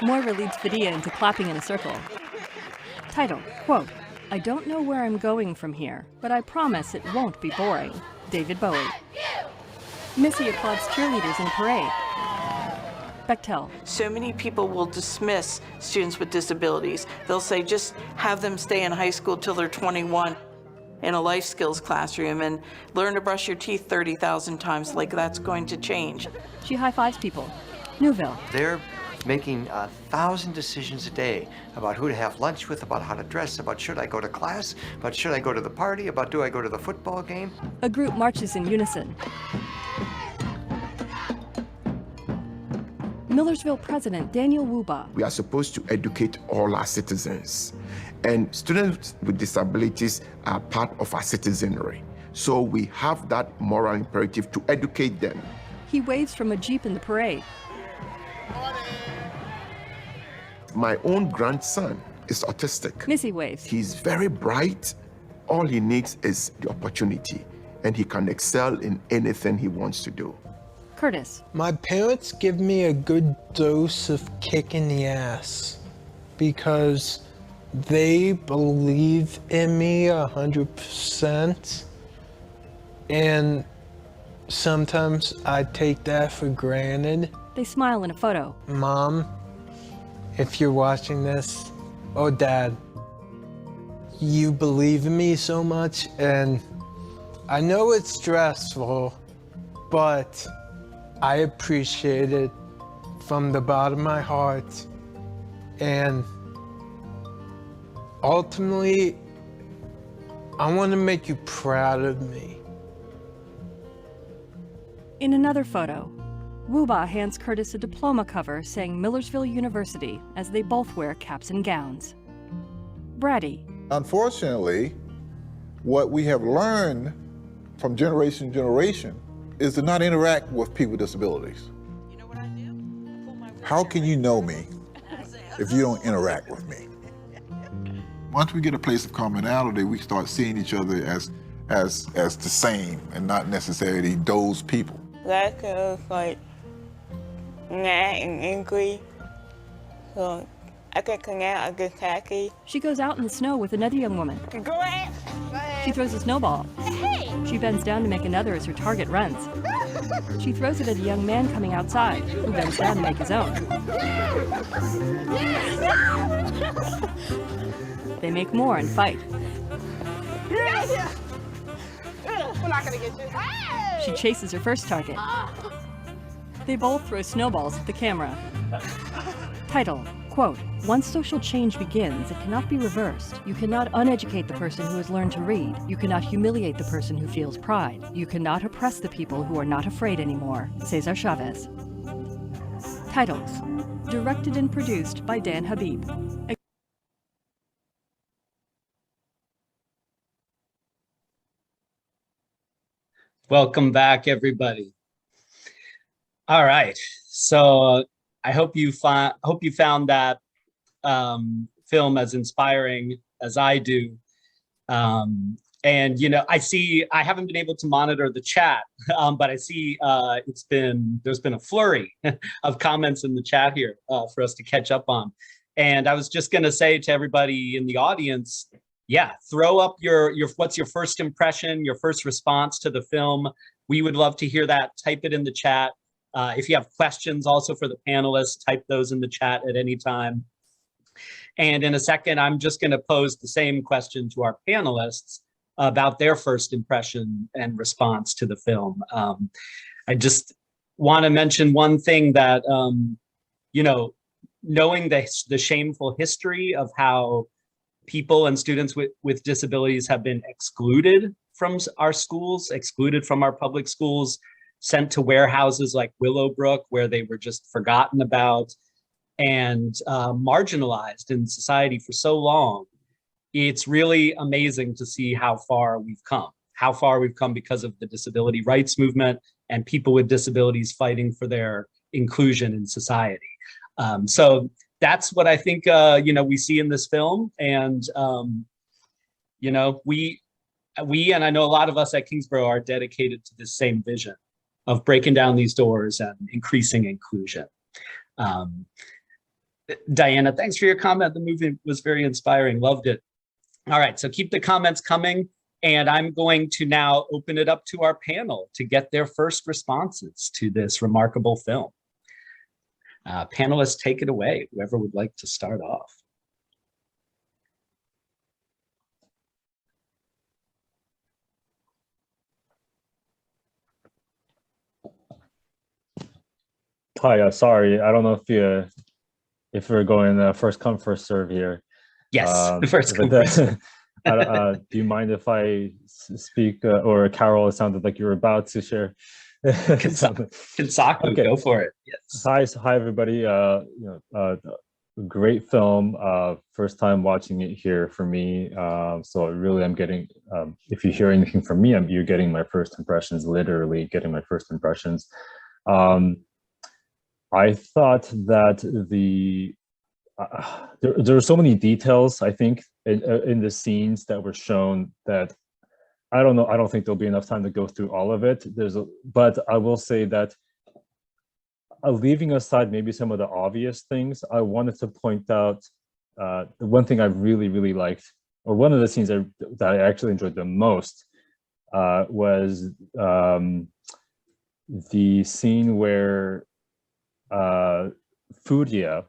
Moira leads Fidia into clapping in a circle. Title, quote, I don't know where I'm going from here, but I promise it won't be boring. David Bowie. Missy applauds cheerleaders in a parade. Bechtel. So many people will dismiss students with disabilities. They'll say just have them stay in high school till they're 21 in a life skills classroom and learn to brush your teeth 30,000 times, like that's going to change. She high-fives people. Newville. They're making 1,000 decisions a day about who to have lunch with, about how to dress, about should I go to class, about should I go to the party, about do I go to the football game. A group marches in unison. Millersville President Daniel Wuba. We are supposed to educate all our citizens, and students with disabilities are part of our citizenry. So we have that moral imperative to educate them. He waves from a Jeep in the parade. My own grandson is autistic. Missy waves. He's very bright. All he needs is the opportunity, and he can excel in anything he wants to do. Curtis. My parents give me a good dose of kick in the ass because they believe in me 100%, and sometimes I take that for granted. They smile in a photo. Mom, if you're watching this, or Dad, you believe in me so much, and I know it's stressful, but I appreciate it from the bottom of my heart. And ultimately, I want to make you proud of me. In another photo, Wuba hands Curtis a diploma cover saying Millersville University as they both wear caps and gowns. Brady. Unfortunately, what we have learned from generation to generation is to not interact with people with disabilities. How can you know me if you don't interact with me? Once we get a place of commonality, we start seeing each other as the same and not necessarily those people. That was like mad and angry. So I get out, I get tacky. She goes out in the snow with another young woman. Go ahead. She throws a snowball. Hey. She bends down to make another as her target runs. She throws it at a young man coming outside, who bends down to make his own. They make more and fight. We're not gonna get you. Hey! She chases her first target. They both throw snowballs at the camera. Title, quote, "Once social change begins, it cannot be reversed. You cannot uneducate the person who has learned to read. You cannot humiliate the person who feels pride. You cannot oppress the people who are not afraid anymore." Cesar Chavez. Titles, directed and produced by Dan Habib. Welcome back, everybody. All right, so I hope you found that film as inspiring as I do. And you know, I haven't been able to monitor the chat, but I see there's been a flurry of comments in the chat here for us to catch up on. And I was just going to say to everybody in the audience, yeah, throw up your what's your first impression, your first response to the film. We would love to hear that. Type it in the chat. If you have questions also for the panelists, type those in the chat at any time. And in a second, I'm just going to pose the same question to our panelists about their first impression and response to the film. I just want to mention one thing that, you know, knowing the shameful history of how people and students with disabilities have been excluded from our schools, excluded from our public schools, sent to warehouses like Willowbrook, where they were just forgotten about and marginalized in society for so long. It's really amazing to see how far we've come because of the disability rights movement and people with disabilities fighting for their inclusion in society. So that's what I think, you know, we see in this film. And, you know, we, and I know a lot of us at Kingsborough are dedicated to this same vision of breaking down these doors and increasing inclusion. Diana, thanks for your comment. The movie was very inspiring, loved it. All right, so keep the comments coming. And I'm going to now open it up to our panel to get their first responses to this remarkable film. Panelists, take it away, whoever would like to start off. Hi, sorry, I don't know if we're going first come, first serve here. Yes, first come, first serve. Do you mind if I speak, or Carol, it sounded like you were about to share. Kinsaku, okay. Go for it. Yes. Hi, everybody. Great film. First time watching it here for me. So really, I'm getting. If you hear anything from me, you're getting my first impressions. Literally, getting my first impressions. I thought that there are so many details, I think, in the scenes that were shown that I don't know. I don't think there'll be enough time to go through all of it. But I will say that leaving aside maybe some of the obvious things, I wanted to point out the one thing I really, really liked, or one of the scenes that I actually enjoyed the most was the scene where Fudia,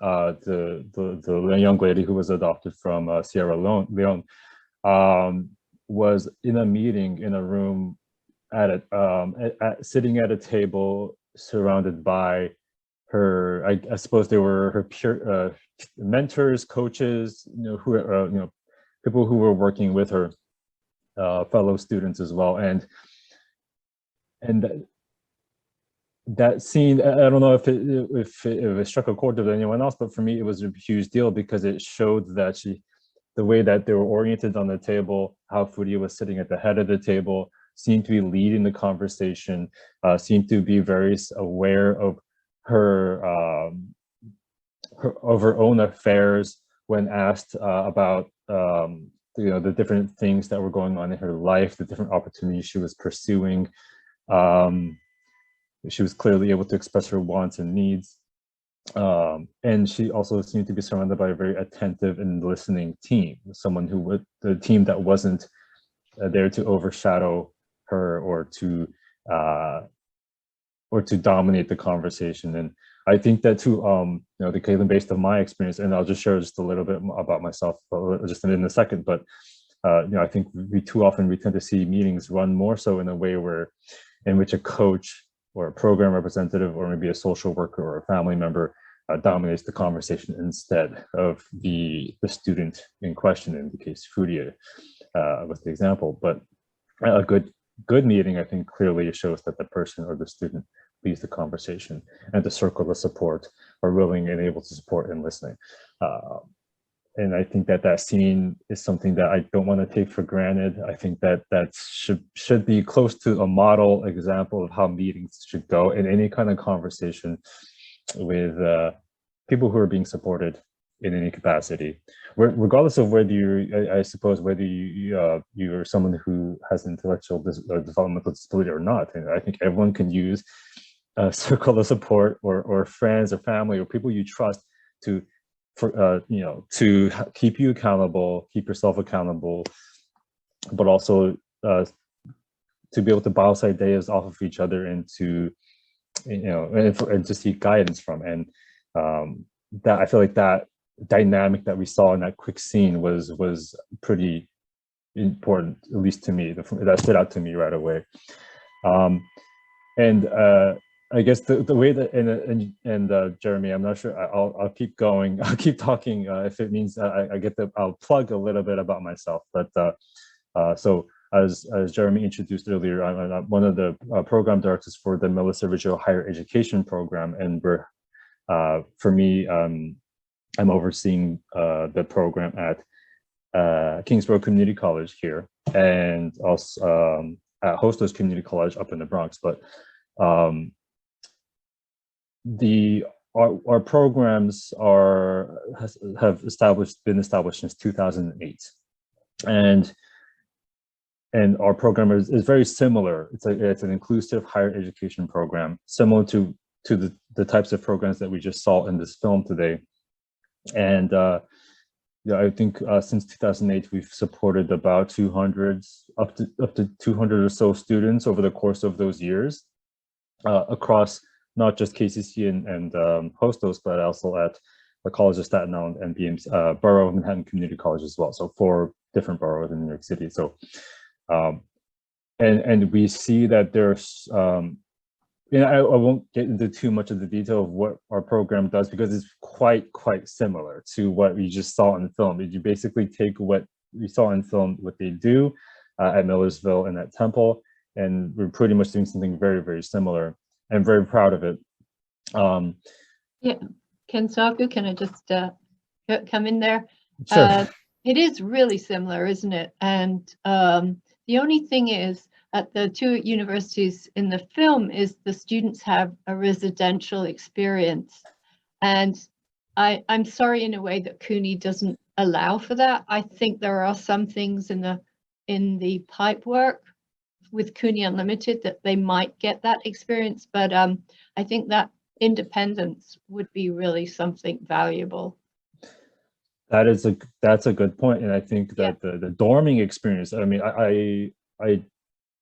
the young lady who was adopted from Sierra Leone, was in a meeting in a room sitting at a table surrounded by her, I suppose they were her peer mentors, coaches, people who were working with her, fellow students as well, and that scene, I don't know if it struck a chord with anyone else, but for me, it was a huge deal because it showed that the way that they were oriented on the table, how Furia was sitting at the head of the table, seemed to be leading the conversation, seemed to be very aware of her own affairs when asked about the different things that were going on in her life, the different opportunities she was pursuing. She was clearly able to express her wants and needs. And she also seemed to be surrounded by a very attentive and listening team, the team that wasn't there to overshadow her or to dominate the conversation. And I think that too, based on my experience, and I'll just share just a little bit about myself just in a second, but I think we tend to see meetings run more so in a way in which a coach or a program representative or maybe a social worker or a family member dominates the conversation instead of the student in question, in the case Furia was the example. But a good meeting, I think, clearly shows that the person or the student leads the conversation, and the circle of support are willing and able to support and listening. And I think that scene is something that I don't want to take for granted. I think that should be close to a model example of how meetings should go in any kind of conversation with people who are being supported in any capacity, regardless of whether you're someone who has intellectual or developmental disability or not. And I think everyone can use a circle of support or friends or family or people you trust to keep you accountable, keep yourself accountable, but also to be able to bounce ideas off of each other and to seek guidance from. And that, I feel like that dynamic that we saw in that quick scene was pretty important, at least to me. That stood out to me right away. I guess the way that and Jeremy, I'm not sure. I'll keep going. I'll keep talking if it means I'll plug a little bit about myself. But so as Jeremy introduced earlier, I'm one of the program directors for the Melissa Reggio Higher Education Program, and for me, I'm overseeing the program at Kingsborough Community College here, and also at Hostos Community College up in the Bronx. But our programs have been established since 2008, and our program is very similar. It's an inclusive higher education program, similar to the types of programs that we just saw in this film today. And I think since 2008 we've supported about 200 up to 200 or so students over the course of those years, across not just KCC and Hostos, but also at the College of Staten Island and BMC, Borough of Manhattan Community College as well. So 4 different boroughs in New York City. So, and we see that there's, I won't get into too much of the detail of what our program does because it's quite similar to what we just saw in film. You basically take what we saw in film, what they do at Millersville and at Temple, and we're pretty much doing something very similar. I'm very proud of it. Yeah, Kensaku, can I just come in there? Sure. It is really similar, isn't it? And the only thing is, at the 2 universities in the film, is the students have a residential experience. And I'm sorry in a way that CUNY doesn't allow for that. I think there are some things in the pipe work with CUNY Unlimited that they might get that experience, but I think that independence would be really something valuable. That's a good point, and I think that the dorming experience. I mean,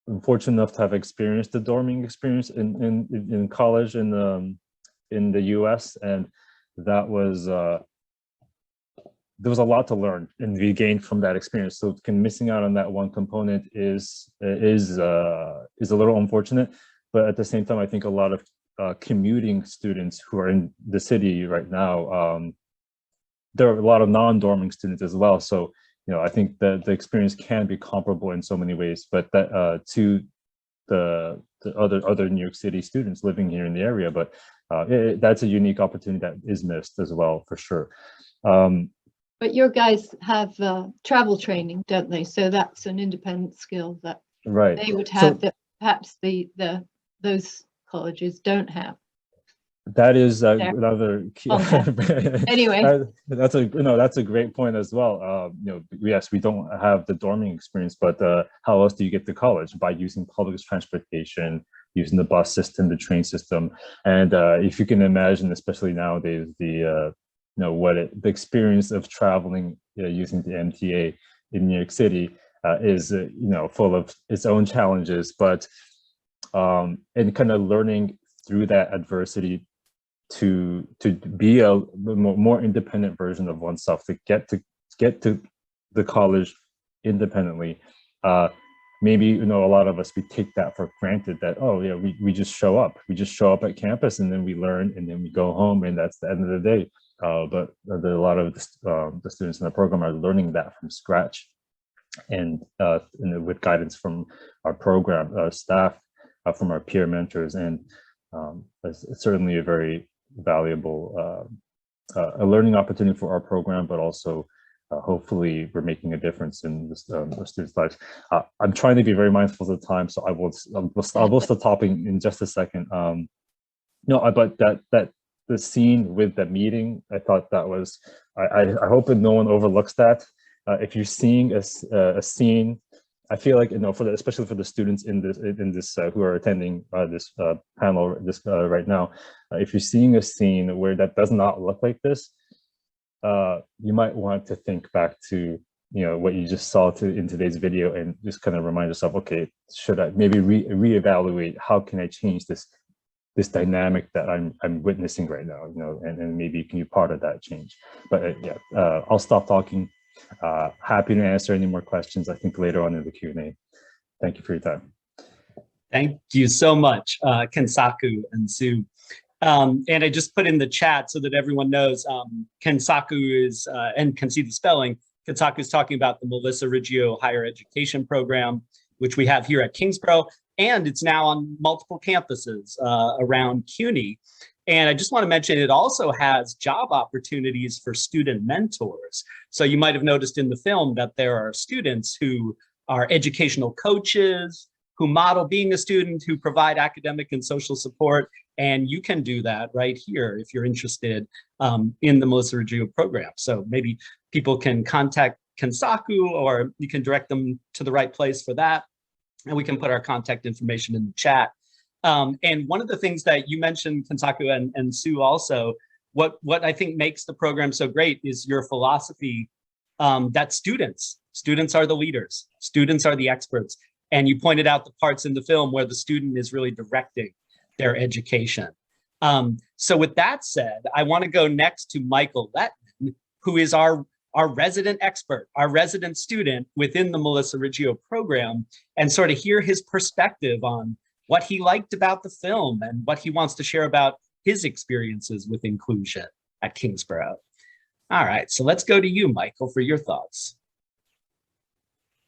I'm fortunate enough to have experienced the dorming experience in college in the U.S., and that was there was a lot to learn and be gained from that experience. So missing out on that one component is a little unfortunate, but at the same time, I think a lot of commuting students who are in the city right now, there are a lot of non-dorming students as well. So, I think that the experience can be comparable in so many ways, but that to the other New York City students living here in the area, but that's a unique opportunity that is missed as well, for sure. But your guys have travel training, don't they? So that's an independent skill that they would have that perhaps those colleges don't have. That is another key. Anyway, that's a great point as well. Yes, we don't have the dorming experience, but how else do you get to college? By using public transportation, using the bus system, the train system, and if you can imagine, especially nowadays, the experience of traveling using the MTA in New York City is full of its own challenges, but and kind of learning through that adversity to be a more independent version of oneself, to get to the college independently. Maybe a lot of us, we take that for granted, that we just show up at campus and then we learn and then we go home and that's the end of the day. But a lot of the students in the program are learning that from scratch, and with guidance from our program staff, from our peer mentors, and it's certainly a very valuable a learning opportunity for our program, but also hopefully we're making a difference in the students' lives. I'm trying to be very mindful of the time, so I will stop talking in just a second. But that the scene with the meeting, I thought that was, I hope that no one overlooks that. If you're seeing a scene, I feel like, especially for the students in this who are attending this panel right now, if you're seeing a scene where that does not look like this, you might want to think back to what you just saw in today's video, and just kind of remind yourself, okay, should I maybe reevaluate, how can I change this dynamic that I'm witnessing right now, and maybe you can be part of that change. But I'll stop talking. Happy to answer any more questions, I think, later on in the Q&A. Thank you for your time. Thank you so much, Kensaku and Sue. And I just put in the chat so that everyone knows, Kensaku is, and can see the spelling, Kensaku is talking about the Melissa Reggio Higher Education Program, which we have here at Kingsborough, and it's now on multiple campuses around CUNY. And I just want to mention, it also has job opportunities for student mentors. So you might have noticed in the film that there are students who are educational coaches, who model being a student, who provide academic and social support. And you can do that right here if you're interested in the Melissa Reggio program. So maybe people can contact Kensaku, or you can direct them to the right place for that. And we can put our contact information in the chat. And one of the things that you mentioned, Kensaku and Sue also, what I think makes the program so great is your philosophy that students are the leaders, students are the experts. And you pointed out the parts in the film where the student is really directing their education. So with that said, I want to go next to Michael Letman, who is our resident expert, our resident student within the Melissa Reggio program, and sort of hear his perspective on what he liked about the film and what he wants to share about his experiences with inclusion at Kingsborough. All right, so let's go to you, Michael, for your thoughts.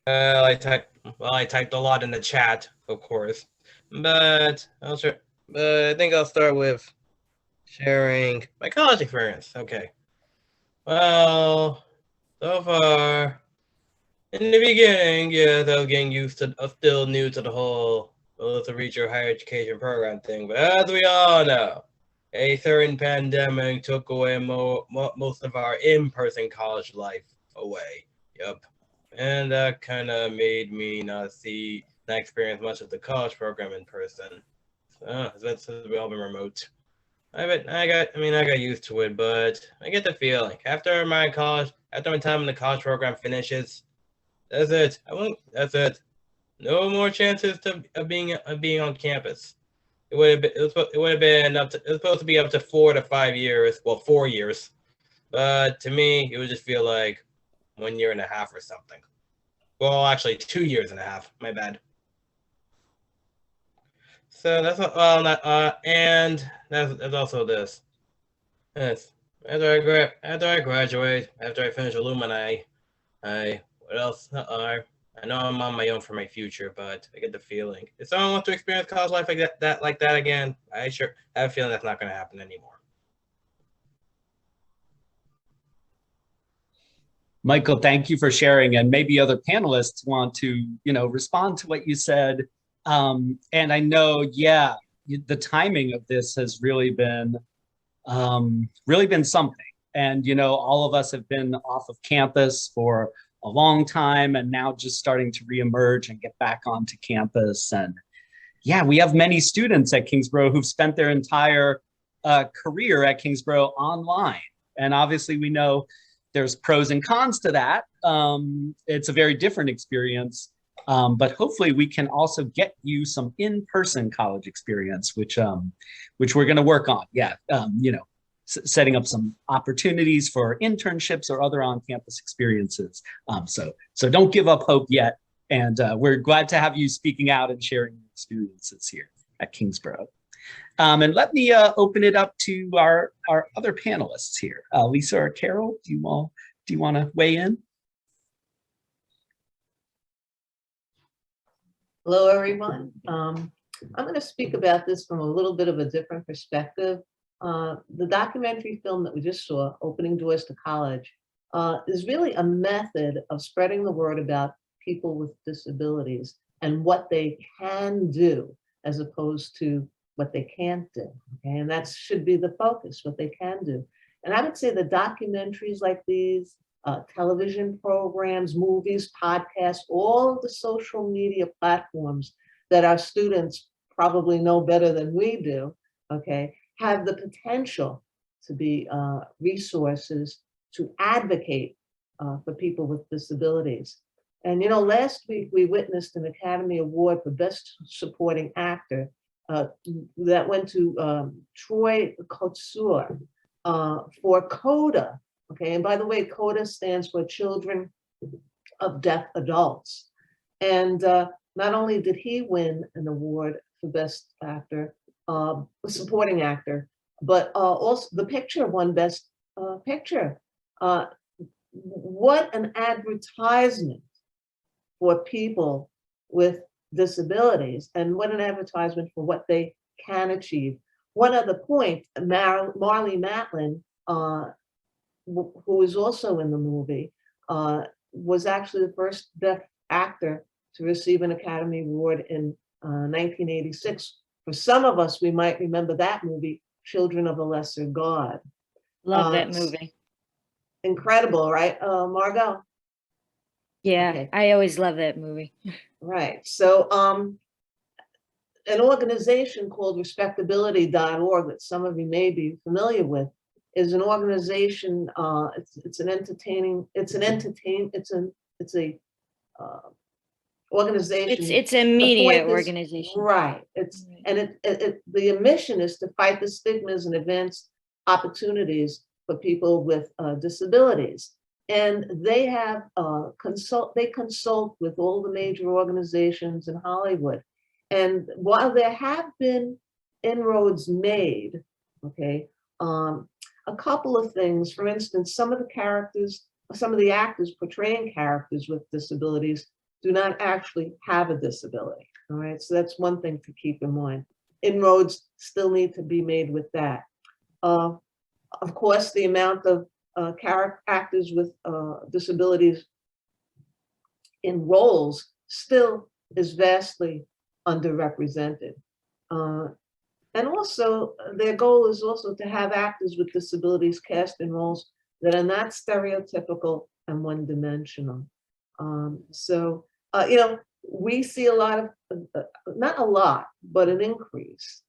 I typed a lot in the chat, of course, but I think I'll start with sharing my college experience. Okay. Well, so far, in the beginning, yes, I was getting used to, still new to the whole Melissa Reggio higher education program thing, but as we all know, a certain pandemic took away most of our in-person college life away. Yep. And that kind of made me not experience much of the college program in person. It's all been remote. I got used to it, but I get the feeling after my time in the college program finishes, that's it. That's it. No more chances of being on campus. It was supposed to be up to 4 to 5 years. Well, 4 years, But to me, it would just feel like 1.5 years or something. Well, actually 2.5 years. My bad. So that's what, and that's also this. Yes. After I graduate, after I finish Alumni, what else? I know I'm on my own for my future, but I get the feeling if someone wants to experience college life like that again, I sure have a feeling that's not going to happen anymore. Michael, thank you for sharing, and maybe other panelists want to, respond to what you said. And I know, yeah, the timing of this has really been something. And, all of us have been off of campus for a long time and now just starting to reemerge and get back onto campus. And yeah, we have many students at Kingsborough who've spent their entire career at Kingsborough online. And obviously we know there's pros and cons to that. It's a very different experience, but hopefully we can also get you some in-person college experience, which we're going to work on. Yeah, setting up some opportunities for internships or other on-campus experiences. So don't give up hope yet. And we're glad to have you speaking out and sharing your experiences here at Kingsborough. And let me open it up to our other panelists here. Lisa or Carol, do you want to weigh in? Hello, everyone. I'm going to speak about this from a little bit of a different perspective. The documentary film that we just saw, Opening Doors to College, is really a method of spreading the word about people with disabilities and what they can do as opposed to what they can't do. Okay? And that should be the focus, what they can do. And I would say the documentaries like these, television programs, movies, podcasts, all of the social media platforms that our students probably know better than we do, okay, have the potential to be resources to advocate for people with disabilities. And last week we witnessed an Academy Award for Best Supporting Actor that went to Troy Kotsur for CODA. Okay, and by the way, CODA stands for Children of Deaf Adults. And not only did he win an award for Best Actor, Supporting Actor, but also the picture won Best Picture. What an advertisement for people with disabilities, and what an advertisement for what they can achieve. One other point, Marlee Matlin, who is also in the movie, was actually the first deaf actor to receive an Academy Award in 1986. For some of us, we might remember that movie, Children of a Lesser God. Love that movie. Incredible, right, Margo? Yeah, Okay. I always love that movie. Right. So an organization called respectability.org that some of you may be familiar with is an organization. It's an organization. It's a media The point is- organization. Right. The mission is to fight the stigmas and advance opportunities for people with disabilities. And they have they consult with all the major organizations in Hollywood. And while there have been inroads made, okay, a couple of things. For instance, some of the actors portraying characters with disabilities do not actually have a disability. All right, so that's one thing to keep in mind. Inroads still need to be made with that. Of course, the amount of actors with disabilities in roles still is vastly underrepresented. And also, their goal is also to have actors with disabilities cast in roles that are not stereotypical and one-dimensional. We see a lot of, not a lot, but an increase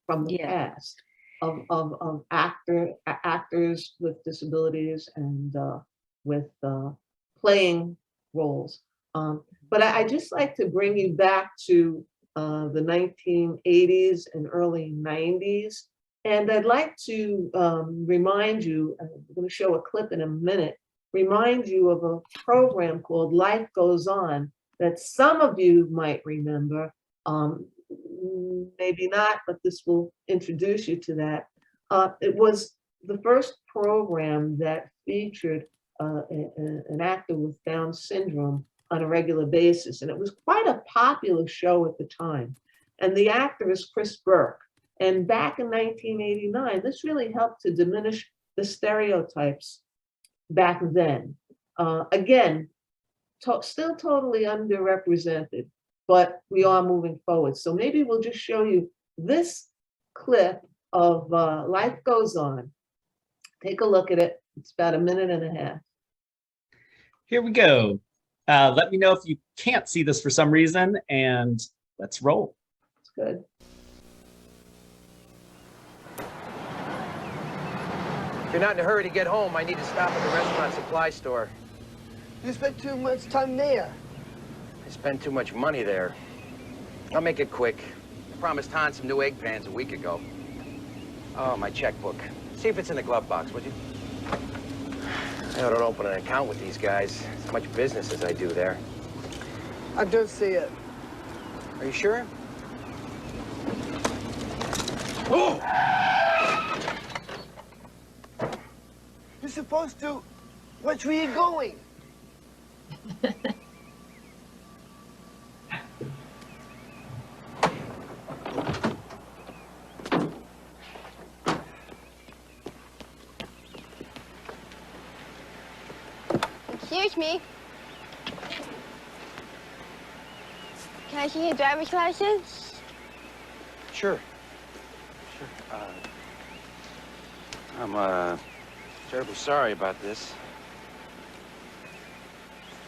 from the past of actors with disabilities and with playing roles. But I just like to bring you back to the 1980s and early 90s. And I'd like to remind you, I'm going to show a clip in a minute, remind you of a program called Life Goes On that some of you might remember, maybe not, but this will introduce you to that. It was the first program that featured an actor with Down syndrome on a regular basis. And it was quite a popular show at the time. And the actor is Chris Burke. And back in 1989, this really helped to diminish the stereotypes back then. Again, still totally underrepresented, but we are moving forward. So maybe we'll just show you this clip of Life Goes On. Take a look at it. It's about 1.5 minutes. Here we go. Let me know if you can't see this for some reason, and let's roll. It's good. If you're not in a hurry to get home, I need to stop at the restaurant supply store. You spent too much time there. I spend too much money there. I'll make it quick. I promised Han some new egg pans a week ago. Oh, my checkbook. See if it's in the glove box, would you? I ought to open an account with these guys. As much business as I do there. I don't see it. Are you sure? Oh! You're supposed to... Which way are you going? Excuse me. Can I see your driver's license? Sure. Sure. I'm, terribly sorry about this.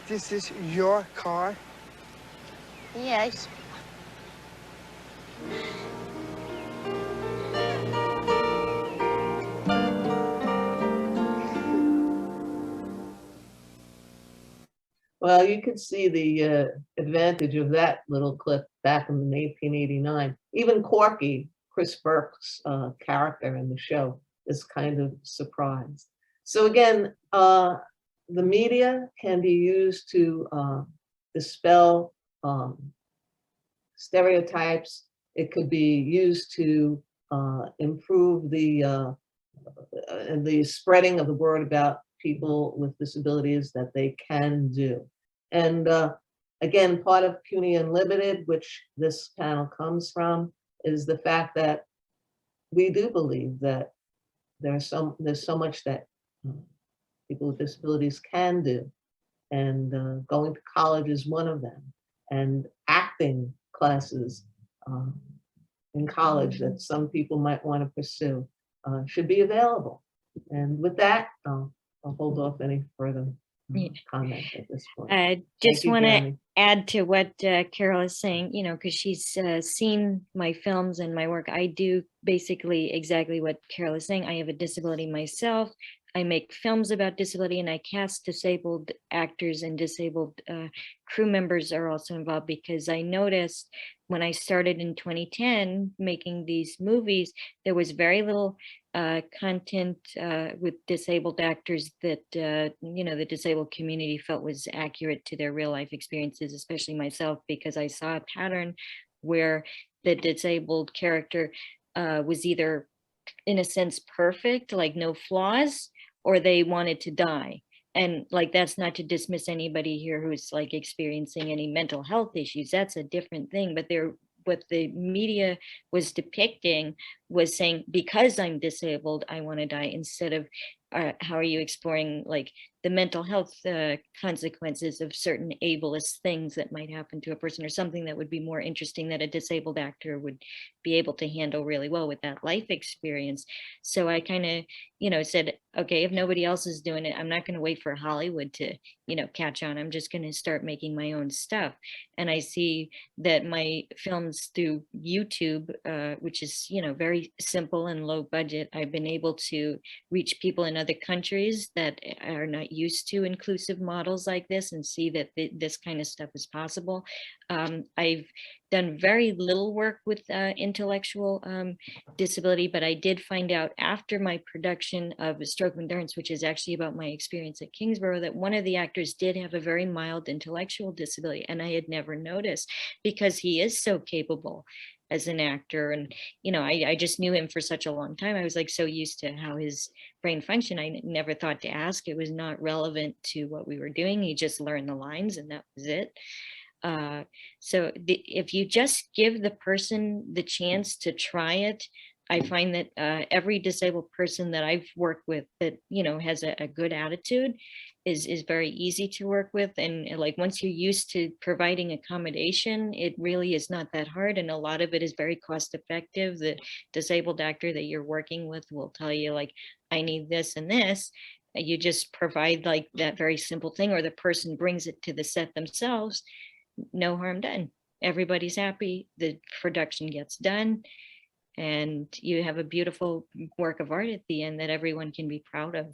This is your car? Yes. Well, you could see the advantage of that little clip back in 1889. Even Corky, Chris Burke's character in the show, is kind of surprised. So again, the media can be used to dispel stereotypes. It could be used to improve the spreading of the word about people with disabilities that they can do. And again, part of CUNY Unlimited, which this panel comes from, is the fact that we do believe that there's so much that people with disabilities can do. And going to college is one of them. And acting classes in college that some people might want to pursue should be available. And with that, I'll hold off any further comment at this point. I just Thank you, want to Jeremy. add to what Carol is saying, you know, because she's seen my films and my work. I do basically exactly what Carol is saying. I have a disability myself. I make films about disability, and I cast disabled actors, and disabled crew members are also involved, because I noticed when I started in 2010 making these movies, there was very little content with disabled actors that you know, the disabled community felt was accurate to their real life experiences, especially myself, because I saw a pattern where the disabled character was either in a sense perfect, like no flaws, or they wanted to die. And like, that's not to dismiss anybody here who's like experiencing any mental health issues. That's a different thing. But what the media was depicting was saying, because I'm disabled, I want to die, instead of how are you exploring like the mental health consequences of certain ableist things that might happen to a person, or something that would be more interesting that a disabled actor would be able to handle really well with that life experience. So I kind of, you know, said, okay, if nobody else is doing it, I'm not going to wait for Hollywood to, you know, catch on. I'm just going to start making my own stuff. And I see that my films through YouTube, which is, you know, very very simple and low budget. I've been able to reach people in other countries that are not used to inclusive models like this and see that this kind of stuff is possible. I've done very little work with intellectual disability, but I did find out after my production of A Stroke of Endurance, which is actually about my experience at Kingsborough, that one of the actors did have a very mild intellectual disability, and I had never noticed because he is so capable as an actor. And, you know, I just knew him for such a long time. I was like so used to how his brain functioned. I never thought to ask. It was not relevant to what we were doing. He just learned the lines and that was it. So if you just give the person the chance to try it, I find that every disabled person that I've worked with that, you know, has a good attitude is very easy to work with. And like, once you're used to providing accommodation, it really is not that hard. And a lot of it is very cost effective. The disabled actor that you're working with will tell you, like, I need this and this. You just provide like that very simple thing, or the person brings it to the set themselves. No harm done. Everybody's happy. The production gets done. And you have a beautiful work of art at the end that everyone can be proud of.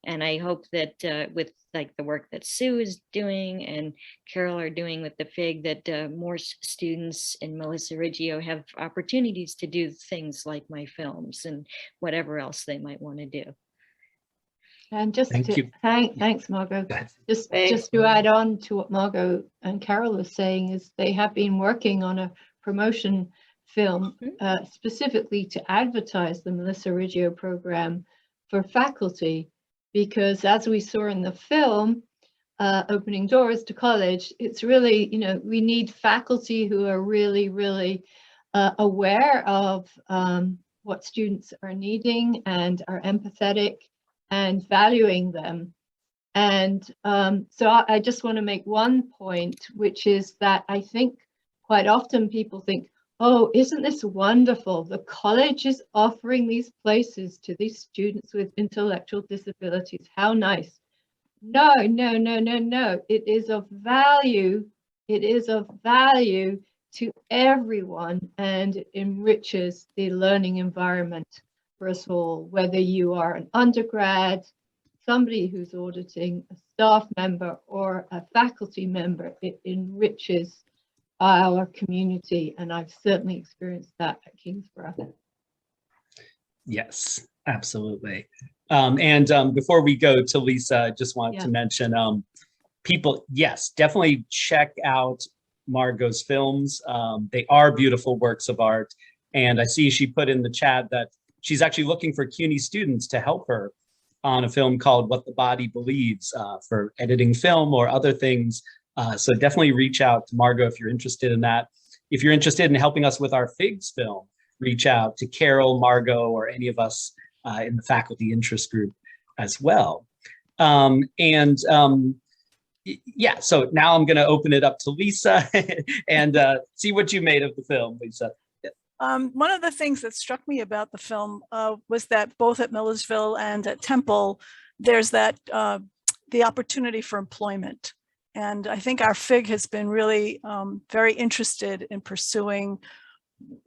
And I hope that with like the work that Sue is doing and Carol are doing with the FIG, that more students in Melissa Reggio have opportunities to do things like my films and whatever else they might want to do. And just Thank you. Thanks, Margo. Just to add on to what Margo and Carol are saying, is they have been working on a promotion film specifically to advertise the Melissa Reggio program for faculty, because as we saw in the film, Opening Doors to College, it's really, you know, we need faculty who are really, really aware of what students are needing and are empathetic and valuing them. And so I just want to make one point, which is that I think quite often people think, oh, isn't this wonderful? The college is offering these places to these students with intellectual disabilities. How nice. No, no, no, no, no. It is of value. It is of value to everyone, and it enriches the learning environment for us all, whether you are an undergrad, somebody who's auditing, a staff member, or a faculty member. It enriches our community, and I've certainly experienced that at Kingsborough. Yes, absolutely. Before we go to Lisa, I just wanted to mention people, yes, definitely check out Margo's films. They are beautiful works of art. And I see she put in the chat that she's actually looking for CUNY students to help her on a film called What the Body Believes for editing film or other things. So definitely reach out to Margo if you're interested in that. If you're interested in helping us with our FIGS film, reach out to Carol, Margo, or any of us in the faculty interest group as well. Yeah, so now I'm going to open it up to Lisa and see what you made of the film, Lisa. One of the things that struck me about the film was that both at Millersville and at Temple, there's that the opportunity for employment. And I think our FIG has been really very interested in pursuing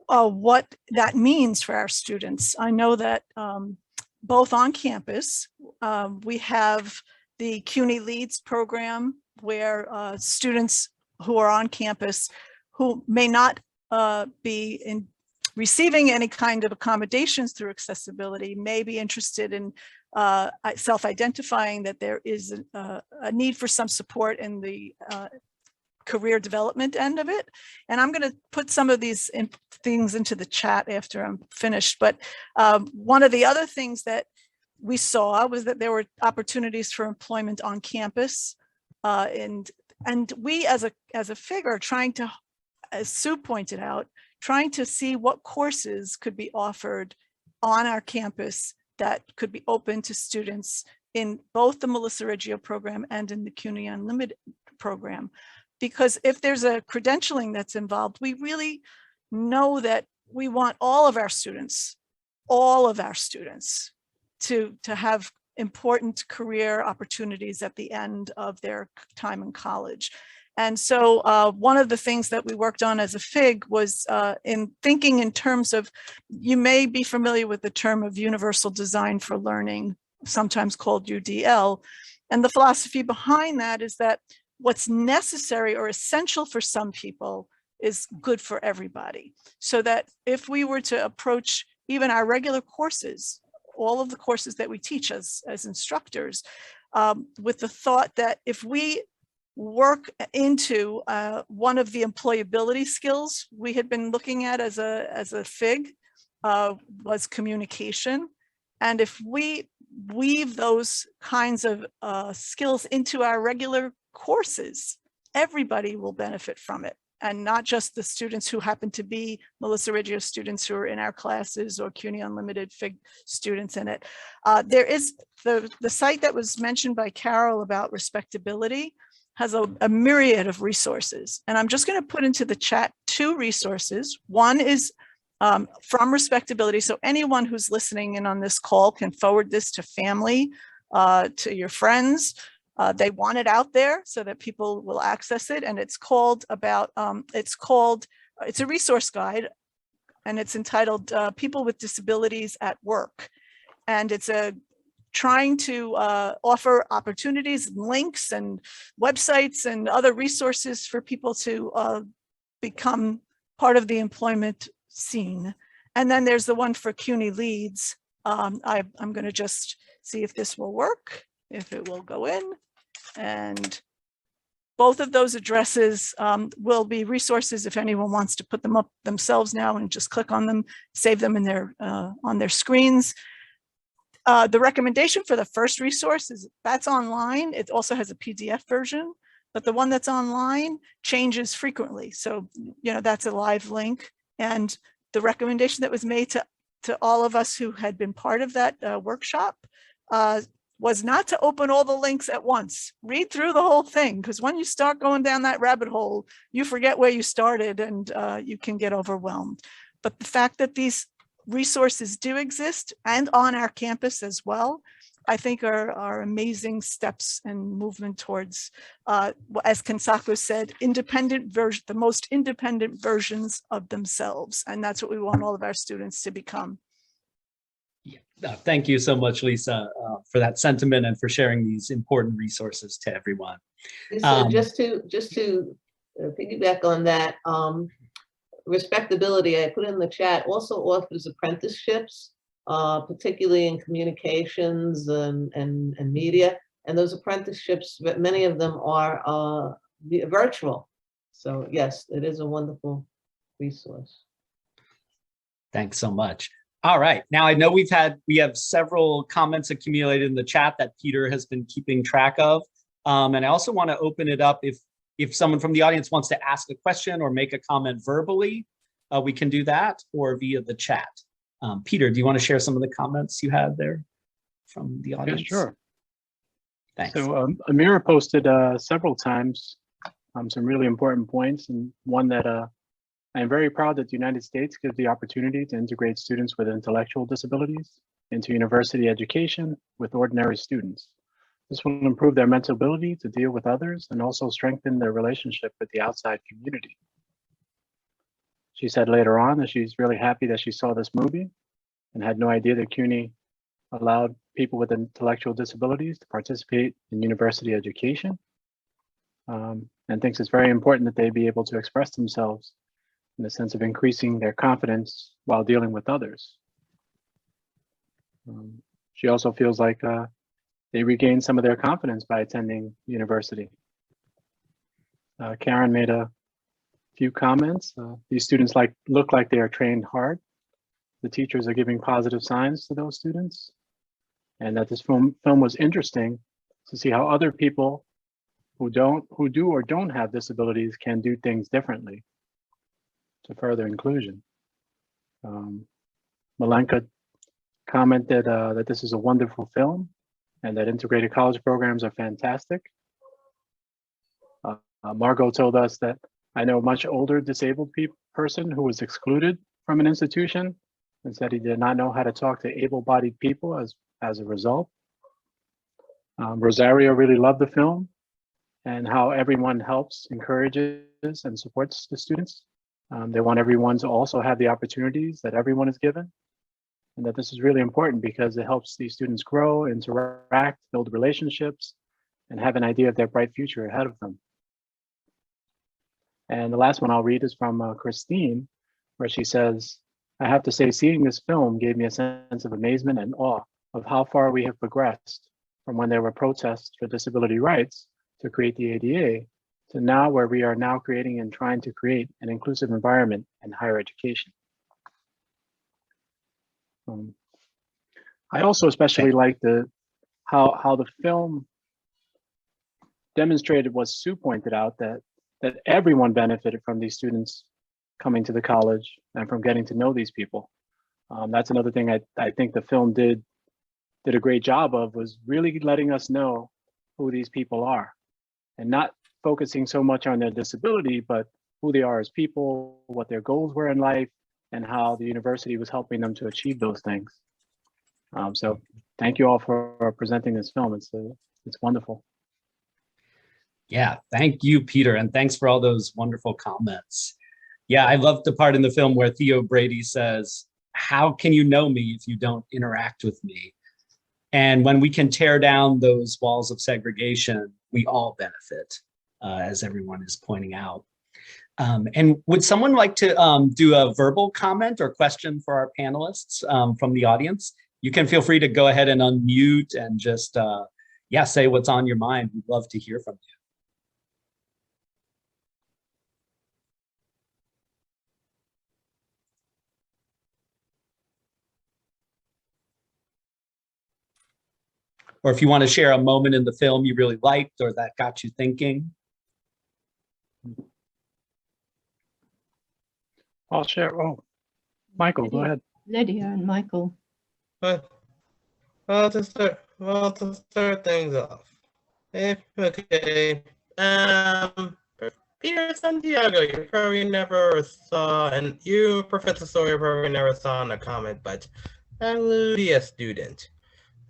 what that means for our students. I know that both on campus, we have the CUNY Leads program, where students who are on campus who may not be receiving any kind of accommodations through accessibility may be interested in self-identifying that there is a need for some support in the career development end of it. And I'm going to put some of these things into the chat after I'm finished. But one of the other things that we saw was that there were opportunities for employment on campus. And we as a FIG are trying to, as Sue pointed out, trying to see what courses could be offered on our campus that could be open to students in both the Melissa Reggio program and in the CUNY Unlimited program. Because if there's a credentialing that's involved, we really know that we want all of our students to have important career opportunities at the end of their time in college. And so one of the things that we worked on as a FIG was in thinking in terms of, you may be familiar with the term of universal design for learning, sometimes called UDL. And the philosophy behind that is that what's necessary or essential for some people is good for everybody. So that if we were to approach even our regular courses, all of the courses that we teach as instructors, with the thought that if we work into one of the employability skills we had been looking at as a FIG was communication. And if we weave those kinds of skills into our regular courses, everybody will benefit from it. And not just the students who happen to be Melissa Reggio students who are in our classes or CUNY Unlimited FIG students in it. There is the site that was mentioned by Carol about respectability has a myriad of resources. And I'm just going to put into the chat 2 resources. One is from Respectability. So anyone who's listening in on this call can forward this to family, to your friends. They want it out there so that people will access it. And it's called it's a resource guide, and it's entitled People with Disabilities at Work. And it's trying to offer opportunities and links and websites and other resources for people to become part of the employment scene. And then there's the one for CUNY Leads. I'm going to just see if this will work, if it will go in. And both of those addresses will be resources if anyone wants to put them up themselves now and just click on them, save them in their on their screens. The recommendation for the first resource is that's online. It also has a PDF version, but the one that's online changes frequently. So, you know, that's a live link. And the recommendation that was made to all of us who had been part of that workshop was not to open all the links at once. Read through the whole thing, because when you start going down that rabbit hole, you forget where you started and you can get overwhelmed. But the fact that these resources do exist and on our campus as well, I think are amazing steps and movement towards, as Kensaku said, the most independent versions of themselves. And that's what we want all of our students to become. Thank you so much, Lisa, for that sentiment and for sharing these important resources to everyone. Lisa, just to piggyback on that, Respectability, I put in the chat, also offers apprenticeships, particularly in communications and media. And those apprenticeships, many of them are virtual. So yes, it is a wonderful resource. Thanks so much. All right, now I know we have several comments accumulated in the chat that Peter has been keeping track of. And I also want to open it up if someone from the audience wants to ask a question or make a comment verbally, we can do that, or via the chat. Peter, do you want to share some of the comments you had there from the audience? Yeah, sure. Thanks. So Amira posted several times some really important points, and one that I am very proud that the United States gives the opportunity to integrate students with intellectual disabilities into university education with ordinary students. This will improve their mental ability to deal with others and also strengthen their relationship with the outside community. She said later on that she's really happy that she saw this movie and had no idea that CUNY allowed people with intellectual disabilities to participate in university education, and thinks it's very important that they be able to express themselves in the sense of increasing their confidence while dealing with others. She also feels like they regain some of their confidence by attending university. Karen made a few comments. These students look like they are trained hard. The teachers are giving positive signs to those students, and that this film was interesting to see how other people who do or don't have disabilities can do things differently to further inclusion. Malenka commented that this is a wonderful film and that integrated college programs are fantastic. Margo told us that I know a much older disabled person who was excluded from an institution and said he did not know how to talk to able-bodied people as a result. Rosario really loved the film and how everyone helps, encourages, and supports the students. They want everyone to also have the opportunities that everyone is given, and that this is really important because it helps these students grow, interact, build relationships, and have an idea of their bright future ahead of them. And the last one I'll read is from Christine, where she says, I have to say, seeing this film gave me a sense of amazement and awe of how far we have progressed from when there were protests for disability rights to create the ADA to now where we are now creating and trying to create an inclusive environment in higher education. I also especially like how the film demonstrated what Sue pointed out, that everyone benefited from these students coming to the college and from getting to know these people. That's another thing I think the film did a great job of, was really letting us know who these people are and not focusing so much on their disability, but who they are as people, what their goals were in life, and how the university was helping them to achieve those things. So thank you all for presenting this film. It's wonderful. Yeah, thank you, Peter, and thanks for all those wonderful comments. Yeah, I love the part in the film where Theo Brady says, how can you know me if you don't interact with me? And when we can tear down those walls of segregation, we all benefit, as everyone is pointing out. And would someone like to do a verbal comment or question for our panelists from the audience? You can feel free to go ahead and unmute and just, yeah, say what's on your mind. We'd love to hear from you. Or if you want to share a moment in the film you really liked or that got you thinking. I'll share. Oh, Michael, go ahead. Lydia and Michael. Well, to start things off. Okay. Peter Santiago, you probably never saw, and you, Professor Sawyer, probably never saw in a comment, but I'm Lydia student.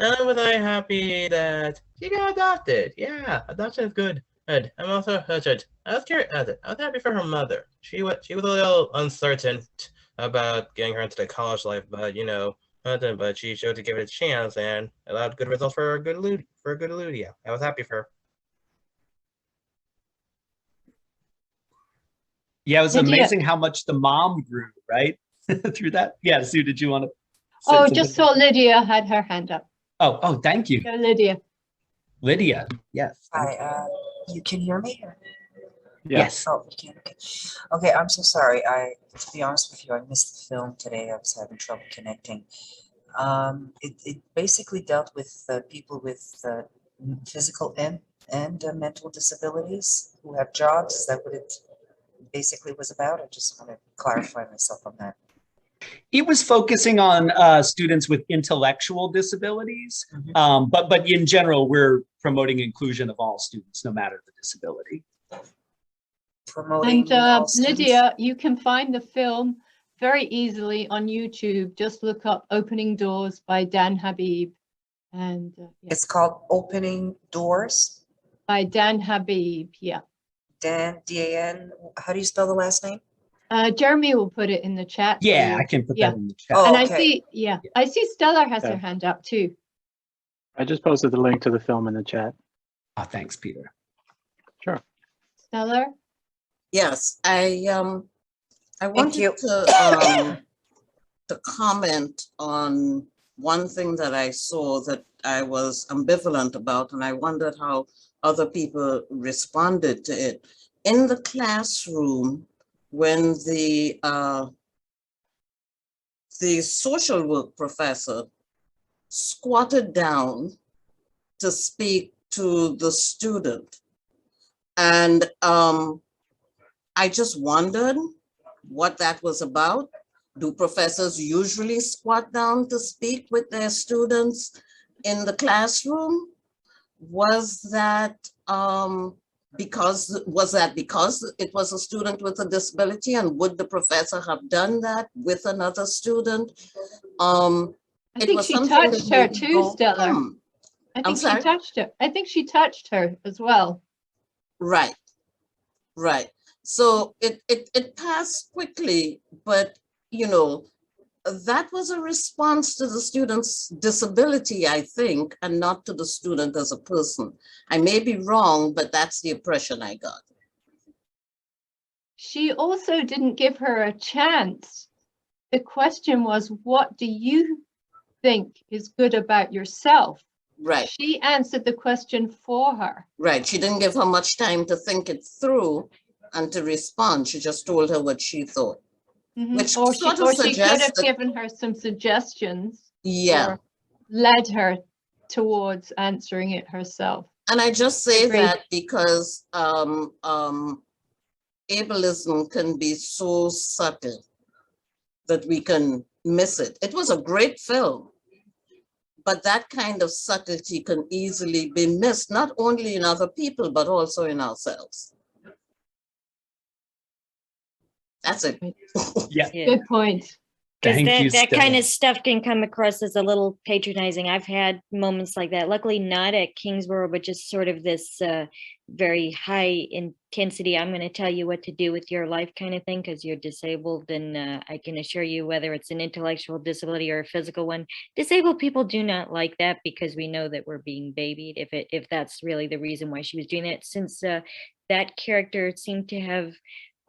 And was I happy that she got adopted? Yeah, adoption is good. Good. I'm also good. I was curious. I was happy for her mother. She was a little uncertain about getting her into the college life, but you know, but she showed to give it a chance and allowed good results for a good Lydia. I was happy for her. Yeah, it was Lydia. amazing how much the mom grew, right? Through that. Yeah, Sue, did you want to? Oh, just saw Lydia had her hand up. Oh, thank you. Go, Lydia. Lydia, yes. Hi, you can hear me? Yes. Oh, you can. Okay. Okay, I'm so sorry. To be honest with you, I missed the film today. I was having trouble connecting. It basically dealt with people with physical and mental disabilities who have jobs. Is that what it basically was about? I just want to clarify myself on that. It was focusing on students with intellectual disabilities, but in general, we're promoting inclusion of all students, no matter the disability. Promoting And Lydia, you can find the film very easily on YouTube. Just look up Opening Doors by Dan Habib. And yeah. It's called Opening Doors? By Dan Habib, yeah. Dan, D-A-N, how do you spell the last name? Jeremy will put it in the chat. Yeah, I can put that in the chat. Oh, and okay. I see Stella has Yeah. her hand up too. I just posted the link to the film in the chat. Oh, thanks, Peter. Sure. Stella? Yes, I wanted to comment on one thing that I saw that I was ambivalent about, and I wondered how other people responded to it. In the classroom, when the social work professor squatted down to speak to the student, and I just wondered what that was about. Do professors usually squat down to speak with their students in the classroom? Was that because it was a student with a disability, and would the professor have done that with another student? I think she touched her too, Stella. I think she touched her. I think she touched her as well. Right, right. So it passed quickly, but you know, that was a response to the student's disability, I think, and not to the student as a person. I may be wrong, but that's the impression I got. She also didn't give her a chance. The question was, what do you think is good about yourself? Right. She answered the question for her. Right. She didn't give her much time to think it through and to respond. She just told her what she thought. Which Or sort she of could have suggests that, given her some suggestions. yeah. Or led her towards answering it herself. And I just say Agreed. that because ableism can be so subtle that we can miss it. It was a great film, but that kind of subtlety can easily be missed, not only in other people, but also in ourselves. That's it. Yeah. Good point. Because Thank you, that kind Stella. of stuff can come across as a little patronizing. I've had moments like that. Luckily, not at Kingsborough, but just sort of this very high intensity. I'm going to tell you what to do with your life kind of thing because you're disabled. And I can assure you, whether it's an intellectual disability or a physical one, disabled people do not like that because we know that we're being babied. If that's really the reason why she was doing that, since that character seemed to have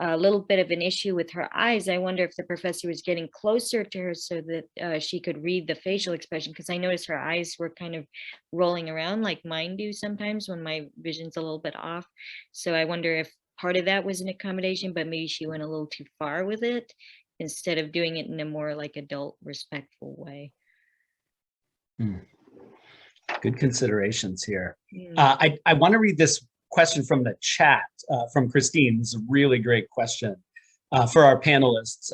a little bit of an issue with her eyes. I wonder if the professor was getting closer to her so that she could read the facial expression, because I noticed her eyes were kind of rolling around like mine do sometimes when my vision's a little bit off. So I wonder if part of that was an accommodation, but maybe she went a little too far with it instead of doing it in a more like adult, respectful way. Good considerations here. Mm. I want to read this question from the chat from Christine. This is a really great question for our panelists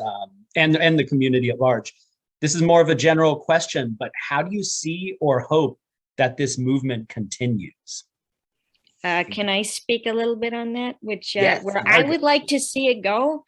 and the community at large. This is more of a general question, but how do you see or hope that this movement continues? Can I speak a little bit on that? Which Yes, where I Margo. would like to see it go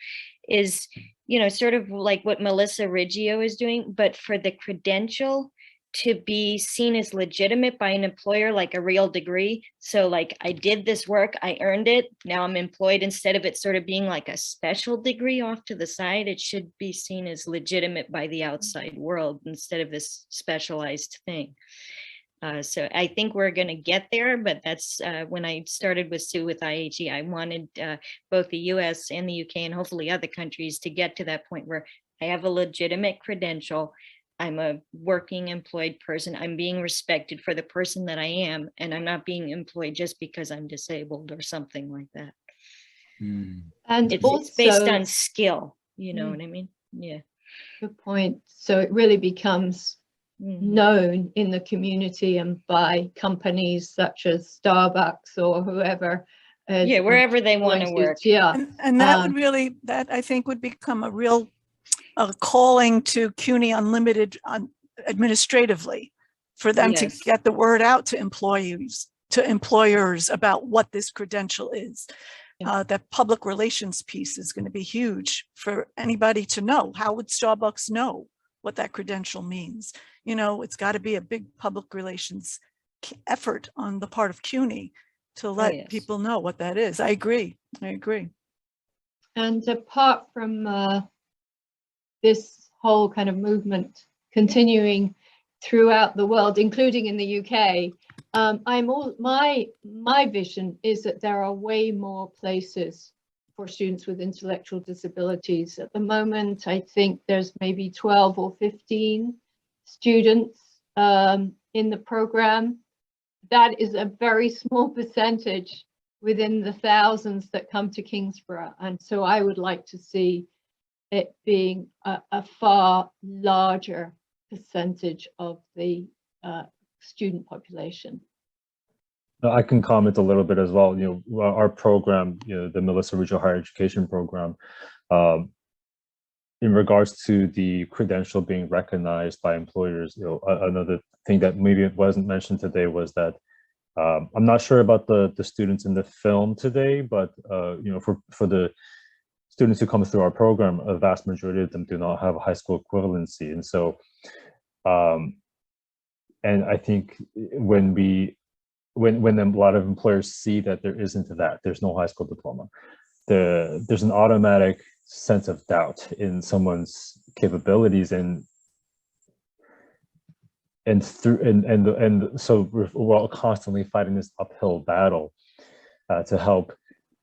is, you know, sort of like what Melissa Reggio is doing, but for the credential to be seen as legitimate by an employer, like a real degree. So like, I did this work, I earned it, now I'm employed, instead of it sort of being like a special degree off to the side. It should be seen as legitimate by the outside world instead of this specialized thing. So I think we're going to get there, but that's when I started with Sue with IHE, I wanted both the US and the UK and hopefully other countries to get to that point where I have a legitimate credential. I'm a working employed person. I'm being respected for the person that I am, and I'm not being employed just because I'm disabled or something like that. And It's based also- on skill, you know what I mean? Yeah. Good point. So it really becomes known in the community and by companies such as Starbucks or whoever. Yeah, wherever they want to work. Yeah. And that would really, that I think would become a real calling to CUNY Unlimited administratively for them to Yes. get the word out to employers about what this credential is. That public relations piece is going to be huge for anybody to know. How would Starbucks know what that credential means? You know, it's got to be a big public relations effort on the part of CUNY to let yes. people know what that is. I agree. I agree. And apart from this whole kind of movement continuing throughout the world, including in the UK, my vision is that there are way more places for students with intellectual disabilities. At the moment, I think there's maybe 12 or 15 students in the program. That is a very small percentage within the thousands that come to Kingsborough. And so I would like to see it being a far larger percentage of the student population. I can comment a little bit as well. You know, our program, you know, the Melissa Reggio Higher Education Program, in regards to the credential being recognized by employers, you know, another thing that maybe wasn't mentioned today was that I'm not sure about the students in the film today, but you know, for the students who come through our program, a vast majority of them do not have a high school equivalency, and so, and I think when when a lot of employers see that there isn't that, there's no high school diploma, there's an automatic sense of doubt in someone's capabilities, and so we're all constantly fighting this uphill battle to help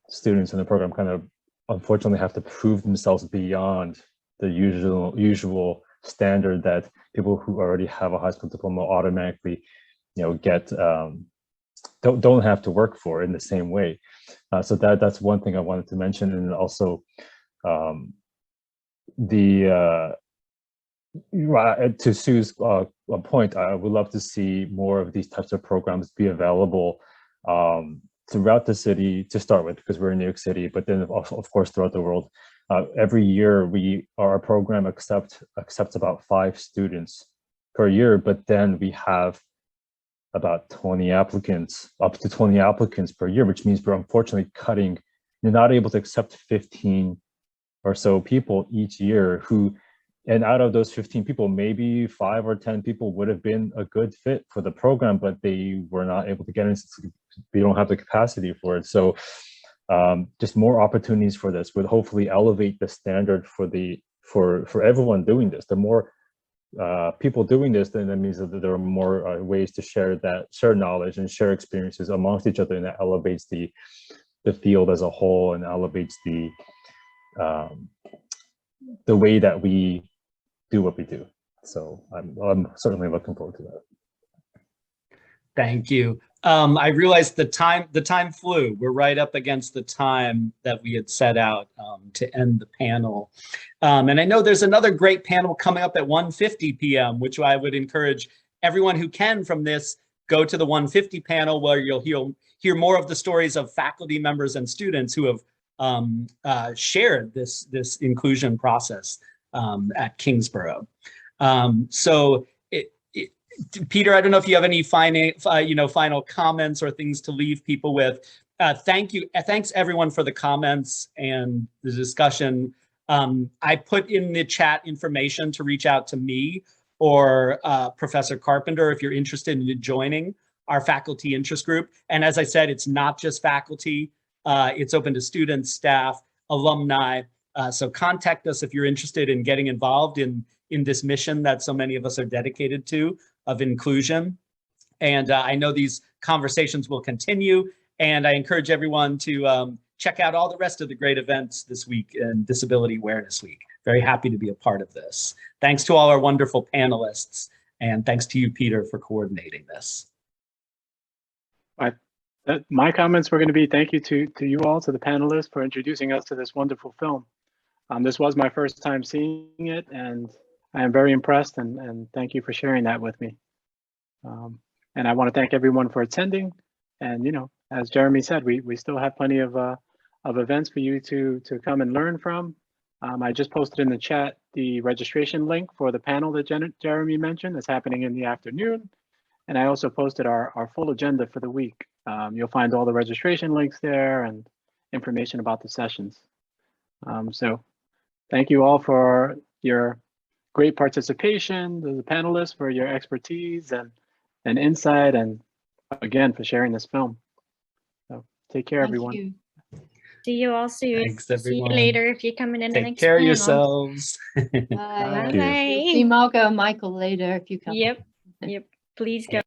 students in the program kind of unfortunately have to prove themselves beyond the usual standard that people who already have a high school diploma automatically, get don't have to work for in the same way. So that's one thing I wanted to mention, and also to Sue's point, I would love to see more of these types of programs be available throughout the city to start with, because we're in New York City, but then also, of course, throughout the world. Every year, our program accepts about 5 students per year, but then we have about 20 applicants, up to 20 applicants per year, which means we're unfortunately you're not able to accept 15 or so people each year and out of those 15 people, maybe 5 or 10 people would have been a good fit for the program, but they were not able to get in. We don't have the capacity for it. So just more opportunities for this would hopefully elevate the standard for everyone doing this. The more people doing this, then that means that there are more ways to share knowledge and share experiences amongst each other, and that elevates the field as a whole and elevates the way that we do what we do. So I'm certainly looking forward to that. Thank you. I realized the time flew. We're right up against the time that we had set out to end the panel. And I know there's another great panel coming up at 1:50 p.m., which I would encourage everyone who can from this, go to the 1:50 panel, where you'll hear more of the stories of faculty members and students who have shared this inclusion process at Kingsborough. Peter, I don't know if you have any final comments or things to leave people with. Thank you. Thanks everyone for the comments and the discussion. I put in the chat information to reach out to me or Professor Carpenter if you're interested in joining our faculty interest group. And as I said, it's not just faculty. It's open to students, staff, alumni. So contact us if you're interested in getting involved in this mission that so many of us are dedicated to, of inclusion. And I know these conversations will continue, and I encourage everyone to check out all the rest of the great events this week in Disability Awareness Week. Very happy to be a part of this. Thanks to all our wonderful panelists, and thanks to you, Peter, for coordinating this. My comments were going to be thank you to you all, to the panelists, for introducing us to this wonderful film. This was my first time seeing it, and I am very impressed, and thank you for sharing that with me. And I want to thank everyone for attending. And as Jeremy said, we still have plenty of events for you to come and learn from. I just posted in the chat the registration link for the panel that Jeremy mentioned. It's happening in the afternoon. And I also posted our full agenda for the week. You'll find all the registration links there and information about the sessions. So thank you all for your great participation, the panelists for your expertise and insight, and again, for sharing this film. So take care, everyone. You. See you all soon. Thanks, See you later if you're coming in the next Take care of panel. yourselves. Bye. Bye. See Margo and Michael later if you come. Yep. Please go.